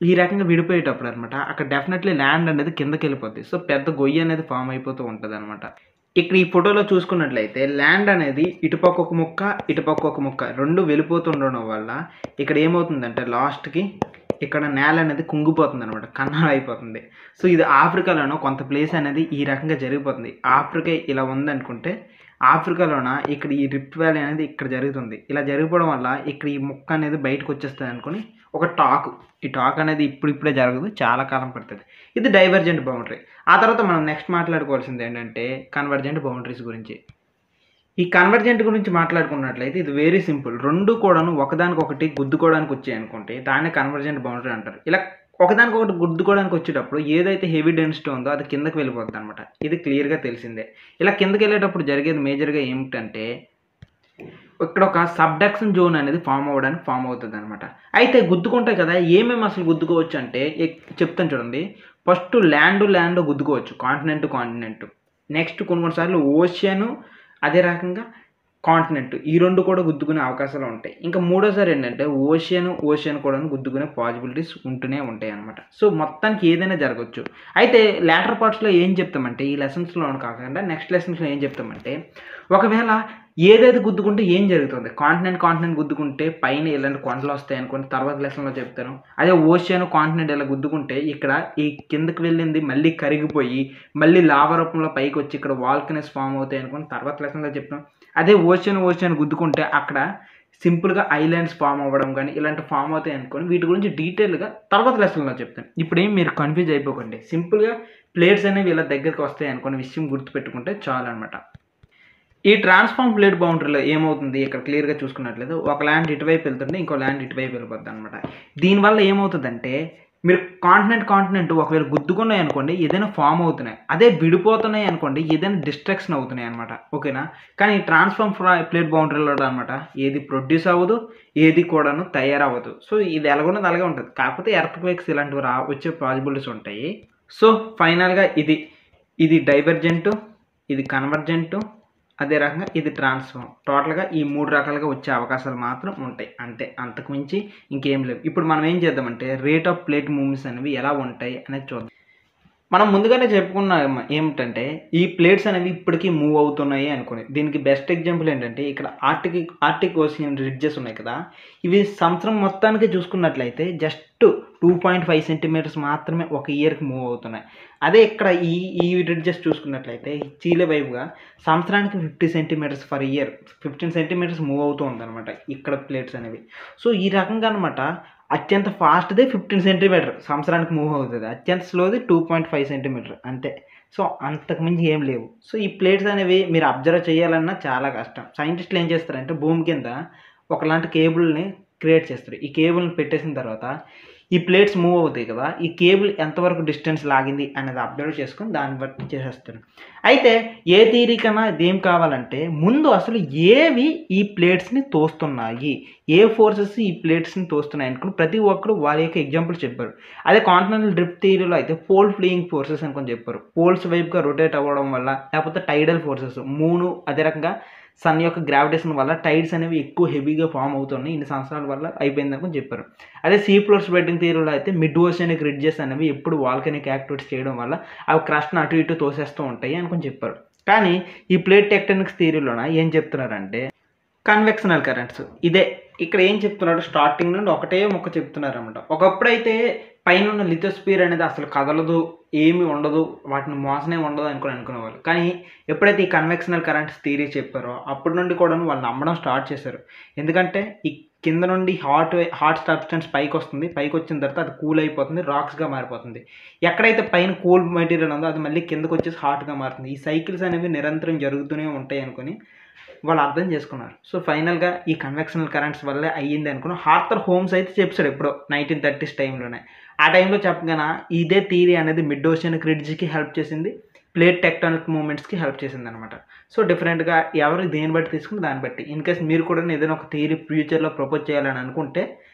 ఈ రకంగా విడిపోయేటప్పుడు అనమాట అక్కడ డెఫినెట్‌లీ ల్యాండ్ అనేది కిందకెళ్ళిపోద్ది. సో, పెద్ద గొయ్యి అనేది ఫార్మ్ అయిపోతూ ఉంటదనమాట. ఇక్కడ ఈ ఫోటోలో చూసుకున్నట్లయితే ల్యాండ్ అనేది ఇటుపక్క ఒక ముక్క, ఇటుపక్క ఒక ముక్క 2 వెళ్ళిపోతుండడం వల్ల ఇక్కడ ఏమవుతుందంటే లాస్ట్‌కి ఇక్కడ నేల అనేది కుంగిపోతుందనమాట. కన్నాలు అయిపోతుంది. సో, ఇది ఆఫ్రికాలోనో కొంత ప్లేస్ అనేది ఈ రకంగా జరిగిపోతుంది. ఆఫ్రికా ఇలా ఉందనుకుంటే ఆఫ్రికాలోన ఇక్కడ ఈ రిఫ్ట్ వ్యాలీ అనేది ఇక్కడ జరుగుతుంది. ఇలా జరిగిపోవడం వల్ల ఇక్కడ ఈ ముక్క అనేది బయటకొచ్చేస్తదనుకోని ఒక టాక్. ఈ టాక్ అనేది ఇప్పుడిప్పుడే జరగదు. చాలా కాలం పడతది. ఇది డైవర్జెంట్ బౌండరీ. ఆ తర్వాత మనం నెక్స్ట్ మాట్లాడుకోవాల్సిందేంటంటే కన్వర్జెంట్ బౌండరీస్ గురించి. ఈ కన్వర్జెంట్ గురించి మాట్లాడుకున్నట్లయితే ఇది వెరీ సింపుల్. 2 కూడాను ఒకదానికొకటి గుద్దుకోవడానికి వచ్చాయనుకోండి దాన్నే కన్వర్జెంట్ బౌండరీ అంటారు. ఇలా ఒకదానికొకటి గుద్దుకోవడానికి వచ్చేటప్పుడు ఏదైతే హెవీ డెన్సిటీ ఉందో అది కిందకి వెళ్ళిపోద్దనమాట. ఇది క్లియర్‌గా తెలిసిందే. ఇలా కిందకెళ్ళేటప్పుడు జరిగేది మేజర్‌గా ఏమిటంటే ఇక్కడ ఒక సబ్డక్షన్ జోన్ అనేది ఫార్మ్ అవుతదనమాట. అయితే గుద్దుకుంటాయి కదా! ఏమేమి అసలు గుద్దుకోవచ్చు అంటే చెప్తాను చూడండి. ఫస్ట్ ల్యాండ్ గుద్దుకోవచ్చు. కాంటినెంట్. నెక్స్ట్ కొన్ని కొన్ని సార్లు ఓషియన్ అదే రకంగా కాంటినెంట్ ఈ 2 కూడా గుద్దుకునే అవకాశాలు ఉంటాయి. ఇంకా మూడోసారి ఏంటంటే ఓషియన్ కూడాను గుద్దుకునే పాసిబిలిటీస్ ఉంటూనే ఉంటాయన్నమాట. సో, మొత్తానికి ఏదైనా జరగొచ్చు. అయితే లేటర్ పార్ట్స్‌లో ఏం చెప్తామంటే ఈ లెసన్స్‌లోను కాకుండా నెక్స్ట్ లెసన్స్‌లో ఏం చెప్తామంటే ఒకవేళ ఏదేది గుద్దుకుంటే ఏం జరుగుతుంది? కాంటినెంట్ గుద్దుకుంటే పైన ఇలాంటి కొండలొస్తాయనుకోండి తర్వాత లెసన్‌లో చెప్తాను. అదే కాంటినెంట్ ఇలా గుద్దుకుంటే ఇక్కడ ఈ కిందకి వెళ్ళింది మళ్ళీ కరిగిపోయి మళ్ళీ లావా రూపంలో పైకొచ్చి ఇక్కడ వాల్కనీస్ ఫార్మ్ అవుతాయనుకోని తర్వాత లెసన్‌లో చెప్తాం. అదే ఓషన్ గుద్దుకుంటే అక్కడ సింపుల్‌గా ఐలాండ్స్ ఫార్మ్ అవ్వడం గానీ ఇలాంటివి ఫార్మ్ అవుతాయనుకోని వీటి గురించి డీటెయిల్‌గా తర్వాత లెసన్‌లో చెప్తాను. ఇప్పుడేం మీరు కన్‌ఫ్యూజ్ అయిపోకండి. సింపుల్‌గా ప్లేట్స్ అనేవి ఇలా దగ్గరికి వస్తాయనుకోని విషయం గుర్తుపెట్టుకుంటే చాలనమాట. ఈ ట్రాన్స్ఫార్మ్ ప్లేట్ బౌండరీలో ఏమవుతుంది ఇక్కడ క్లియర్‌గా చూసుకున్నట్లయితే ఒక ల్యాండ్ ఇటువైపు వెళ్తుంటే ఇంకో ల్యాండ్ ఇటువైపు వెళ్ళిపోద్దనమాట. దీనివల్ల ఏమవుతదంటే మీరు కాంటినెంట్ ఒకవేళ గుద్దుకున్నాయనుకోండి ఏదైనా ఫార్మ్ అవుతున్నాయి. అదే విడిపోతున్నాయి అనుకోండి ఏదైనా డిస్ట్రక్షన్ అవుతున్నాయన్నమాట. ఓకేనా? కానీ ఈ ట్రాన్స్ఫార్మ్ ప్లేట్ బౌండరీలో అనమాట ఏది ప్రొడ్యూస్ అవ్వదు. ఏది కూడాను తయారవ్వదు. సో, ఇది ఎలాగున్నది అలాగే ఉంటది. కాకపోతే ఎర్త్‌క్వేక్స్ ఇలాంటివి వచ్చే పాసిబిలిటీస్ ఉంటాయి. సో, ఫైనల్‌గా ఇది డైవర్జెంట్, ఇది కన్వర్జెంట్ అదే రకంగా ఇది ట్రాన్స్ఫార్మ్. టోటల్‌గా ఈ 3 రకాలుగా వచ్చే అవకాశాలు మాత్రం ఉంటాయి. అంతే. అంతకు మించి ఇంకేం లేవు. ఇప్పుడు మనం ఏం చేద్దామంటే రేట్ ఆఫ్ ప్లేట్ మూవ్‌మెంట్స్ అనేవి ఎలా ఉంటాయి అనేది చూద్దాం. మనం ముందుగానే చెప్పుకున్నాం ఏమిటంటే ఈ ప్లేట్స్ అనేవి ఇప్పటికీ మూవ్ అవుతున్నాయి అనుకోని. దీనికి బెస్ట్ ఎగ్జాంపుల్ ఏంటంటే ఇక్కడ ఆర్టిక్ ఓషియన్ రిడ్జెస్ ఉన్నాయి కదా! ఇవి సంవత్సరం మొత్తానికి చూసుకున్నట్లయితే జస్ట్ 2.5 సెంటీమీటర్స్ మాత్రమే ఒక ఇయర్‌కి మూవ్ అవుతున్నాయి. అదే ఇక్కడ ఈ రిడ్జెస్ చూసుకున్నట్లయితే చీలే వైపుగా సంవత్సరానికి 50 centimetres per year 15 centimetres move అవుతూ ఉందన్నమాట ఇక్కడ ప్లేట్స్ అనేవి. సో, ఈ రకంగా అనమాట అత్యంత ఫాస్ట్‌దే 15 సెంటీమీటర్ సంవత్సరానికి మూవ్ అవుతది. అత్యంత స్లోది 2.5 సెంటీమీటర్ అంతే. సో, అంతకు మించి ఏం లేవు. సో, ఈ ప్లేట్స్ అనేవి మీరు అబ్జర్వ్ చేయాలన్నా చాలా కష్టం. సైంటిస్టులు ఏం చేస్తారంటే భూమి కింద ఒకలాంటి కేబుల్‌ని క్రియేట్ చేస్తారు. ఈ కేబుల్‌ని పెట్టేసిన తర్వాత ఈ ప్లేట్స్ మూవ్ అవుతాయి కదా! ఈ కేబుల్ ఎంతవరకు డిస్టెన్స్ లాగింది అనేది అబ్జర్వ్ చేసుకొని దాన్ని బట్టి చేసేస్తారు. అయితే ఏ థియరీ కన్నా ఇదేం కావాలంటే ముందు అసలు ఏవి ఈ ప్లేట్స్‌ని తోస్తున్నాయి? ఏ ఫోర్సెస్ ఈ ప్లేట్స్‌ని తోస్తున్నాయి అనుకుని ప్రతి ఒక్కరు వారి యొక్క ఎగ్జాంపుల్ చెప్పారు. అదే కాంటినెంటల్ డ్రిఫ్ట్ థియరీలో అయితే పోల్ ఫ్లీయింగ్ ఫోర్సెస్ అనుకోని చెప్పారు. పోల్స్ వైపుగా రొటేట్ అవ్వడం వల్ల లేకపోతే టైడల్ ఫోర్సెస్ మూను అదే రకంగా సన్ యొక్క గ్రావిటేషన్ వల్ల టైడ్స్ అనేవి ఎక్కువ హెవీగా ఫామ్ అవుతున్నాయి, ఇన్ని సంవత్సరాల వల్ల అయిపోయింది అనుకుని చెప్పారు. అదే సీ ఫ్లోర్ స్ప్రెడ్డింగ్ థియరీలో అయితే మిడ్ ఓషనిక్ రిడ్జెస్ అనేవి ఎప్పుడు వాల్కనిక్ యాక్టివిటీస్ చేయడం వల్ల అవి క్రస్ట్ని అటు ఇటు తోసేస్తూ ఉంటాయి అనుకుని చెప్పారు. కానీ ఈ ప్లేట్ టెక్టోనిక్స్ థియరీలోన ఏం చెప్తున్నారంటే కన్వెక్షనల్ కరెంట్స్. ఇదే ఇక్కడ ఏం చెప్తున్నాడు, స్టార్టింగ్ నుండి ఒకటే మొక్క చెప్తున్నారు అనమాట. ఒకప్పుడైతే పైన ఉన్న లిథోస్పియర్ అనేది అసలు కదలదు, ఏమి ఉండదు, వాటిని మోసనే ఉండదు అనుకునేవాళ్ళు. కానీ ఎప్పుడైతే ఈ కన్వెక్షనల్ కరెంట్స్ థియరీ చెప్పారో అప్పటి నుండి కూడా వాళ్ళు నమ్మడం స్టార్ట్ చేశారు. ఎందుకంటే ఈ కింద నుండి హాట్ సబ్స్టెన్స్ పైకి వస్తుంది, పైకి వచ్చిన తర్వాత అది కూల్ అయిపోతుంది, రాక్స్గా మారిపోతుంది. ఎక్కడైతే పైన కూల్ మెటీరియల్ ఉందో అది మళ్ళీ కిందకు వచ్చేసి హాట్గా మారుతుంది. ఈ సైకిల్స్ అనేవి నిరంతరం జరుగుతూనే ఉంటాయి అనుకుని వాళ్ళు అర్థం చేసుకున్నారు. సో ఫైనల్గా ఈ కన్వెక్షనల్ కరెంట్స్ వల్లే అయ్యింది అనుకున్నాం. ఆర్థర్ హోమ్స్ అయితే చెప్పాడు ఎప్పుడో 1930s టైంలోనే. ఆ టైంలో చెప్పగానే ఇదే థియరీ అనేది మిడ్ ఓషనిక్ రిడ్జ్కి హెల్ప్ చేసింది, ప్లేట్ టెక్టానిక్ మూమెంట్స్కి హెల్ప్ చేసింది అనమాట. సో డిఫరెంట్గా ఎవరు దేని బట్టి తీసుకుని దాన్ని బట్టి. ఇన్ కేస్ మీరు కూడా ఏదైనా ఒక థియరీ ఫ్యూచర్లో ప్రపోజ్ చేయాలని అనుకుంటే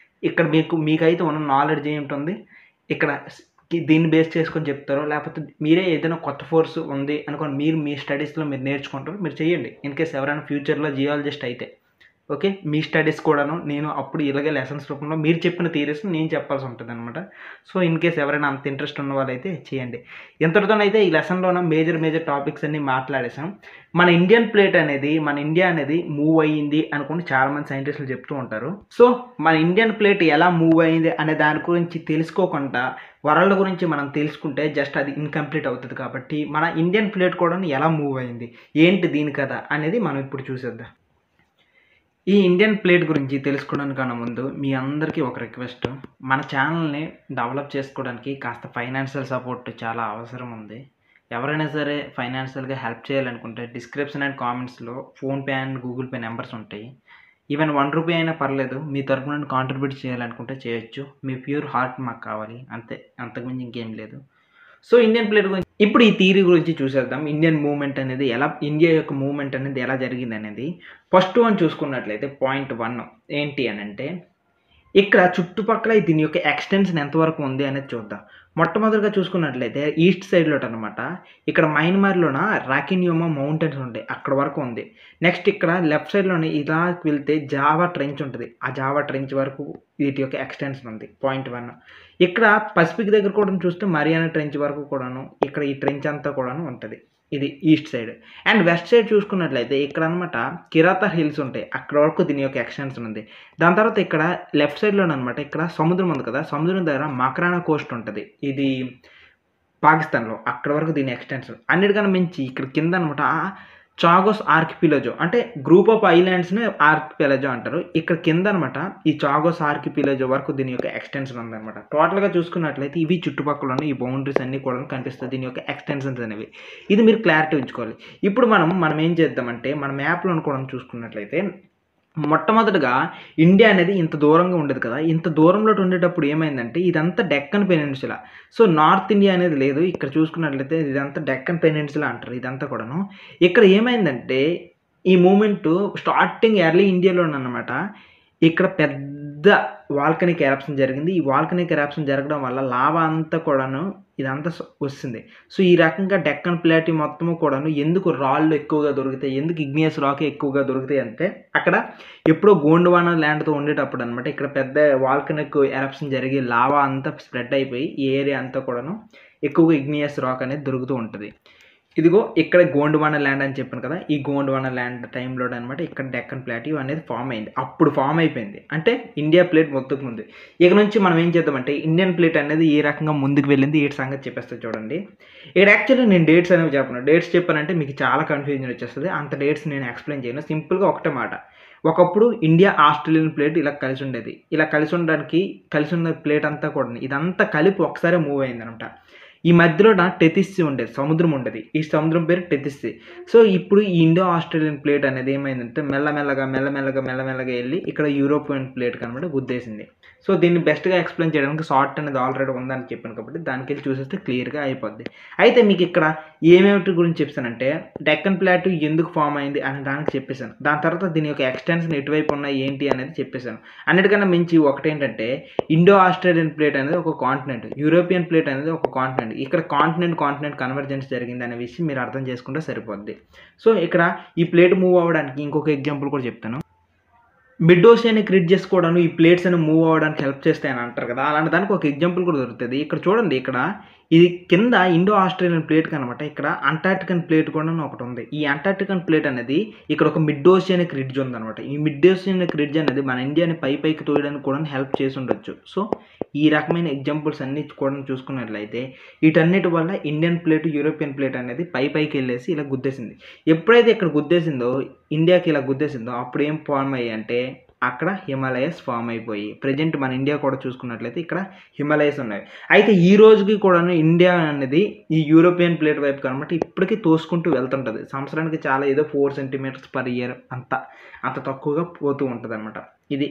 ఇక్కడ మీకైతే ఉన్న నాలెడ్జ్ ఏమిటి ఇక్కడ దీన్ని బేస్ చేసుకొని చెప్తారో, లేకపోతే మీరే ఏదైనా కొత్త ఫోర్స్ ఉంది అనుకోని మీరు మీ స్టడీస్లో మీరు నేర్చుకుంటారో మీరు చేయండి. ఇన్ కేస్ ఎవరైనా ఫ్యూచర్లో జియాలజిస్ట్ అయితే ఓకే, మీ స్టడీస్ కూడాను నేను అప్పుడు ఇలాగే లెసన్స్ రూపంలో మీరు చెప్పిన థియరీస్ని నేను చెప్పాల్సి ఉంటుంది అనమాట. సో ఇన్ కేస్ ఎవరైనా అంత ఇంట్రెస్ట్ ఉన్న వాళ్ళైతే చేయండి. ఇంతటితోనైతే ఈ లెసన్లోన మేజర్ టాపిక్స్ అన్ని మాట్లాడేసాం. మన ఇండియా అనేది మూవ్ అయ్యింది అనుకుని చాలామంది సైంటిస్టులు చెప్తూ ఉంటారు. సో మన ఇండియన్ ప్లేట్ ఎలా మూవ్ అయ్యింది అనే దాని గురించి తెలుసుకోకుండా వరల్డ్ గురించి మనం తెలుసుకుంటే జస్ట్ అది ఇన్కంప్లీట్ అవుతుంది. కాబట్టి మన ఇండియన్ ప్లేట్ కూడా ఎలా మూవ్ అయ్యింది, ఏంటి దీని కథ అనేది మనం ఇప్పుడు చూసేద్దాం. ఈ ఇండియన్ ప్లేట్ గురించి తెలుసుకోవడానికన్నా ముందు మీ అందరికీ ఒక రిక్వెస్ట్, మన ఛానల్ని డెవలప్ చేసుకోవడానికి కాస్త ఫైనాన్షియల్ సపోర్ట్ చాలా అవసరం ఉంది. ఎవరైనా సరే ఫైనాన్షియల్గా హెల్ప్ చేయాలనుకుంటే డిస్క్రిప్షన్ అండ్ కామెంట్స్లో PhonePe and Google pay numbers ఉంటాయి. ఈవెన్ 1 రూపీ అయినా పర్లేదు, మీ తరపు నుండి కాంట్రిబ్యూట్ చేయాలనుకుంటే చేయొచ్చు. మీ ప్యూర్ హార్ట్ మాకు కావాలి, అంతే, అంతకుమించి ఇంకేం లేదు. సో ఇండియన్ ప్లేట్ గురించి ఇప్పుడు ఈ థియరీ గురించి చూసేద్దాం. ఇండియా యొక్క మూవ్మెంట్ అనేది ఎలా జరిగింది అనేది. ఫస్ట్ వన్ చూసుకున్నట్లయితే పాయింట్ 1 ఏంటి అని అంటే, ఇక్కడ చుట్టుపక్కల దీని యొక్క ఎక్స్టెన్షన్ ఎంతవరకు ఉంది అనేది చూద్దాం. మొట్టమొదటిగా చూసుకున్నట్లయితే ఈస్ట్ సైడ్లో అనమాట, ఇక్కడ మయన్మార్లోన రాకిన్యోమా మౌంటైన్స్ ఉంటాయి, అక్కడ వరకు ఉంది. నెక్స్ట్ ఇక్కడ లెఫ్ట్ సైడ్లోనే ఇలా వెళ్తే జావా ట్రెంచ్ ఉంటుంది, ఆ జావా ట్రెంచ్ వరకు వీటి యొక్క ఎక్స్టెన్షన్ ఉంది. పాయింట్ 1. ఇక్కడ పసిఫిక్ దగ్గర కూడా చూస్తే మరియానా ట్రెంచ్ వరకు కూడాను ఇక్కడ ఈ ట్రెంచ్ అంతా కూడాను ఉంటుంది. ఇది east side. And west side చూసుకున్నట్లయితే ఇక్కడ అనమాట కిరాతా హిల్స్ ఉంటాయి, అక్కడ వరకు దీని యొక్క ఎక్స్టెన్షన్ ఉంది. దాని తర్వాత ఇక్కడ లెఫ్ట్ సైడ్లోనమాట ఇక్కడ సముద్రం ఉంది కదా, సముద్రం దగ్గర మక్రానా కోస్ట్ ఉంటుంది, ఇది పాకిస్తాన్లో, అక్కడ వరకు దీని ఎక్స్టెన్షన్. అన్నిటికన్నా మించి ఇక్కడ కింద అనమాట చాగోస్ ఆర్కిపిలజో, అంటే గ్రూప్ ఆఫ్ ఐలాండ్స్ని ఆర్కిపిలజో అంటారు. ఇక్కడ కింద అనమాట ఈ చాగోస్ ఆర్కిపిలజో వరకు దీని యొక్క ఎక్స్టెన్షన్ ఉందన్నమాట. టోటల్గా చూసుకున్నట్లయితే ఇవి చుట్టుపక్కల ఉన్న ఈ బౌండరీస్ అన్నీ కూడా కనిపిస్తాయి, దీని యొక్క ఎక్స్టెన్షన్స్ అనేవి. ఇది మీరు క్లారిటీ ఉంచుకోవాలి. ఇప్పుడు మనం ఏం చేద్దామంటే మన మ్యాప్లో కూడా చూసుకున్నట్లయితే మొట్టమొదటిగా ఇండియా అనేది ఇంత దూరంగా ఉండేది కదా, ఇంత దూరంలో ఉండేటప్పుడు ఏమైందంటే ఇదంతా Deccan peninsula. So north India అనేది లేదు, ఇక్కడ చూసుకున్నట్లయితే ఇదంతా డెక్కన్ పెనిన్సులా అంటారు ఇదంతా కూడాను. ఇక్కడ ఏమైందంటే ఈ మూమెంట్ స్టార్టింగ్ ఎర్లీ ఇండియాలోనమాట ఇక్కడ పెద్ద వాల్కనిక్ ఎరప్షన్ జరిగింది. ఈ వాల్కనిక్ ఎరప్షన్ జరగడం వల్ల లావా అంతా కూడాను ఇదంతా వస్తుంది. సో ఈ రకంగా డెక్కన్ ప్లేట్ మొత్తము కూడాను ఎందుకు రాళ్ళు ఎక్కువగా దొరుకుతాయి, ఎందుకు ఇగ్నియస్ రాక్ ఎక్కువగా దొరుకుతాయి అంటే అక్కడ ఎప్పుడో గోండ్వానా ల్యాండ్తో ఉండేటప్పుడు అనమాట ఇక్కడ పెద్ద వాల్కనిక్ ఎరప్షన్ జరిగి లావా అంతా స్ప్రెడ్ అయిపోయి ఈ ఏరియా అంతా కూడాను ఎక్కువగా ఇగ్నియస్ రాక్ అనేది దొరుకుతూ ఉంటుంది. ఇదిగో ఇక్కడ గోండ్వానా ల్యాండ్ అని చెప్పాను కదా, ఈ గోండ్వానా ల్యాండ్ టైంలో అనమాట ఇక్కడ డెక్కన్ ప్లాటివ్ అనేది ఫామ్ అయింది. అప్పుడు ఫామ్ అయిపోయింది అంటే ఇండియా ప్లేట్ మొత్తుకు ముందు. ఇక నుంచి మనం ఏం చేద్దామంటే ఇండియన్ ప్లేట్ అనేది ఏ రకంగా ముందుకు వెళ్ళింది ఈ సంగతి చెప్పేస్తే చూడండి. ఇక్కడ యాక్చువల్లీ నేను డేట్స్ అనేవి చెప్పను, డేట్స్ చెప్పానంటే మీకు చాలా కన్ఫ్యూజన్ వచ్చేస్తుంది, అంత డేట్స్ నేను ఎక్స్ప్లెయిన్ చేయను. సింపుల్గా ఒకటే మాట, ఒకప్పుడు ఇండియా ఆస్ట్రేలియన్ ప్లేట్ ఇలా కలిసి ఉండేది, ఇలా కలిసి ఉన్న ప్లేట్ అంతా కూడా ఇదంతా కలిపి ఒకసారి మూవ్ అయింది అనమాట. ఈ మధ్యలో టెతిస్సీ ఉండేది, సముద్రం ఉండేది, ఈ సముద్రం పేరు టెతిస్సీ. సో ఇప్పుడు ఈ ఇండో ఆస్ట్రేలియన్ ప్లేట్ అనేది ఏమైందంటే మెల్లమెల్లగా వెళ్ళి ఇక్కడ యూరోపియన్ ప్లేట్ కనబడి గుద్దేసింది. సో దీన్ని బెస్ట్గా ఎక్స్ప్లెయిన్ చేయడానికి షార్ట్ అనేది ఆల్రెడీ ఉందని చెప్పాను కాబట్టి దానికి వెళ్ళి చూసేస్తే క్లియర్గా అయిపోద్ది. అయితే మీకు ఇక్కడ ఏమేమిటి గురించి చెప్పానంటే డెక్కన్ ప్లాట్ ఎందుకు ఫామ్ అయింది అనే దానికి చెప్పేశాను. దాని తర్వాత దీని యొక్క ఎక్స్టెన్షన్ ఎటువైపు ఉన్నాయి ఏంటి అనేది చెప్పేశాను. అన్నిటికన్నా మించి ఒకటేంటంటే ఇండో ఆస్ట్రేలియన్ ప్లేట్ అనేది ఒక కాంటినెంట్, యూరోపియన్ ప్లేట్ అనేది ఒక కాంటినెంట్. జరిగిందండి. ఇక్కడ కాంటినెంట్ కన్వర్జెన్స్ జరిగింది అనే విషయం మీరు అర్థం చేసుకుంటే సరిపోద్ది. సో, ఇక్కడ ఈ ప్లేట్ మూవ్ అవ్వడానికి ఇంకొక ఎగ్జాంపుల్ కూడా చెప్తాను. మిడ్ ఓషియన్‌ని క్రియేట్ చేసుకోవడం ఈ ప్లేట్స్ అని మూవ్ అవ్వడానికి హెల్ప్ చేస్తాయని అంటారు కదా! అలాంటి దానికి ఒక ఎగ్జాంపుల్ కూడా దొరుకుతది. ఇక్కడ చూడండి, ఇక్కడ ఇది కింద ఇండో ఆస్ట్రేలియన్ ప్లేట్ కనమాట. ఇక్కడ అంటార్క్టికన్ ప్లేట్ కూడాను ఒకటుంది. ఈ అంటార్క్టికన్ ప్లేట్ అనేది ఇక్కడ ఒక మిడ్ ఓషియానిక్ రిడ్జ్ ఉందనమాట. ఈ మిడ్ ఓషియానిక్ రిడ్జ్ అనేది మన ఇండియాని పైకి తోయడానికి కూడా హెల్ప్ చేసి ఉండొచ్చు. సో, ఈ రకమైన ఎగ్జాంపుల్స్ అన్నీ కూడా చూసుకున్నట్లయితే వీటన్నిటి వల్ల ఇండియన్ ప్లేట్, యూరోపియన్ ప్లేట్ అనేది పైకెళ్ళేసి ఇలా గుద్దేసింది. ఎప్పుడైతే ఇక్కడ గుద్దేసిందో, ఇండియాకి ఇలా గుద్దేసిందో అప్పుడు ఏం ఫార్మ్ అయ్యాయంటే అక్కడ హిమాలయస్ ఫామ్ అయిపోయి ప్రెజెంట్ మన ఇండియా కూడా చూసుకున్నట్లయితే ఇక్కడ హిమాలయస్ ఉన్నాయి. అయితే ఈ రోజుకి కూడాను ఇండియా అనేది ఈ యూరోపియన్ ప్లేట్ వైపు కనమాట ఇప్పటికీ తోసుకుంటూ వెళ్తుంటుంది. సంవత్సరానికి చాలా ఏదో 4 సెంటీమీటర్స్ పర్ ఇయర్ అంత తక్కువగా పోతూ ఉంటుందన్నమాట. ఇది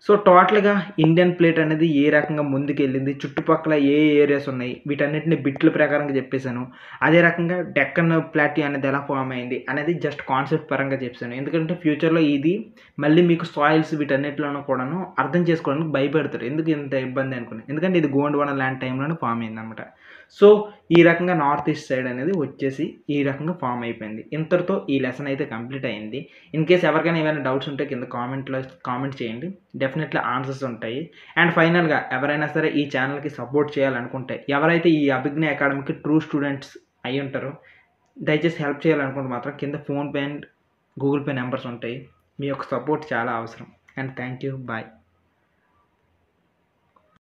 సో, టోటల్‌గా ఇండియన్ ప్లేట్ అనేది ఏ రకంగా ముందుకెళ్ళింది, చుట్టుపక్కల ఏ ఏరియాస్ ఉన్నాయి, వీటన్నిటిని బిట్ల ప్రకారంగా చెప్పేసాను. అదే రకంగా డెక్కన్ ప్లాట్యూ అనేది ఎలా ఫామ్ అయింది అనేది జస్ట్ కాన్సెప్ట్ పరంగా చెప్పాను. ఎందుకంటే ఫ్యూచర్‌లో ఇది మళ్ళీ మీకు సాయిల్స్ వీటన్నిటిలోనూ కూడాను అర్థం చేసుకోవడానికి భయపెడతారు. ఎందుకు ఇంత ఇబ్బంది అనుకుని. ఎందుకంటే ఇది గోండ్వానా ల్యాండ్ టైంలోనే ఫామ్ అయిందనమాట. సో, ఈ రకంగా నార్త్ ఈస్ట్ సైడ్ అనేది వచ్చేసి ఈ రకంగా ఫామ్ అయిపోయింది. ఇంతటితో ఈ లెసన్ అయితే కంప్లీట్ అయింది. ఇన్ కేస్ ఎవరికైనా ఏమైనా డౌట్స్ ఉంటే కింద కామెంట్ చేయండి. డెఫినెట్లీ ఆన్సర్స్ ఉంటాయి. అండ్ ఫైనల్‌గా ఎవరైనా సరే ఈ ఛానల్‌కి సపోర్ట్ చేయాలనుకుంటే, ఎవరైతే ఈ అభిజ్ఞ అకాడమీకి ట్రూ స్టూడెంట్స్ అయ్యి ఉంటారో దయచేసి హెల్ప్ చేయాలనుకుంటే మాత్రం కింద PhonePe and Google pay numbers ఉంటాయి. మీ యొక్క సపోర్ట్ చాలా అవసరం. And thank you. బాయ్.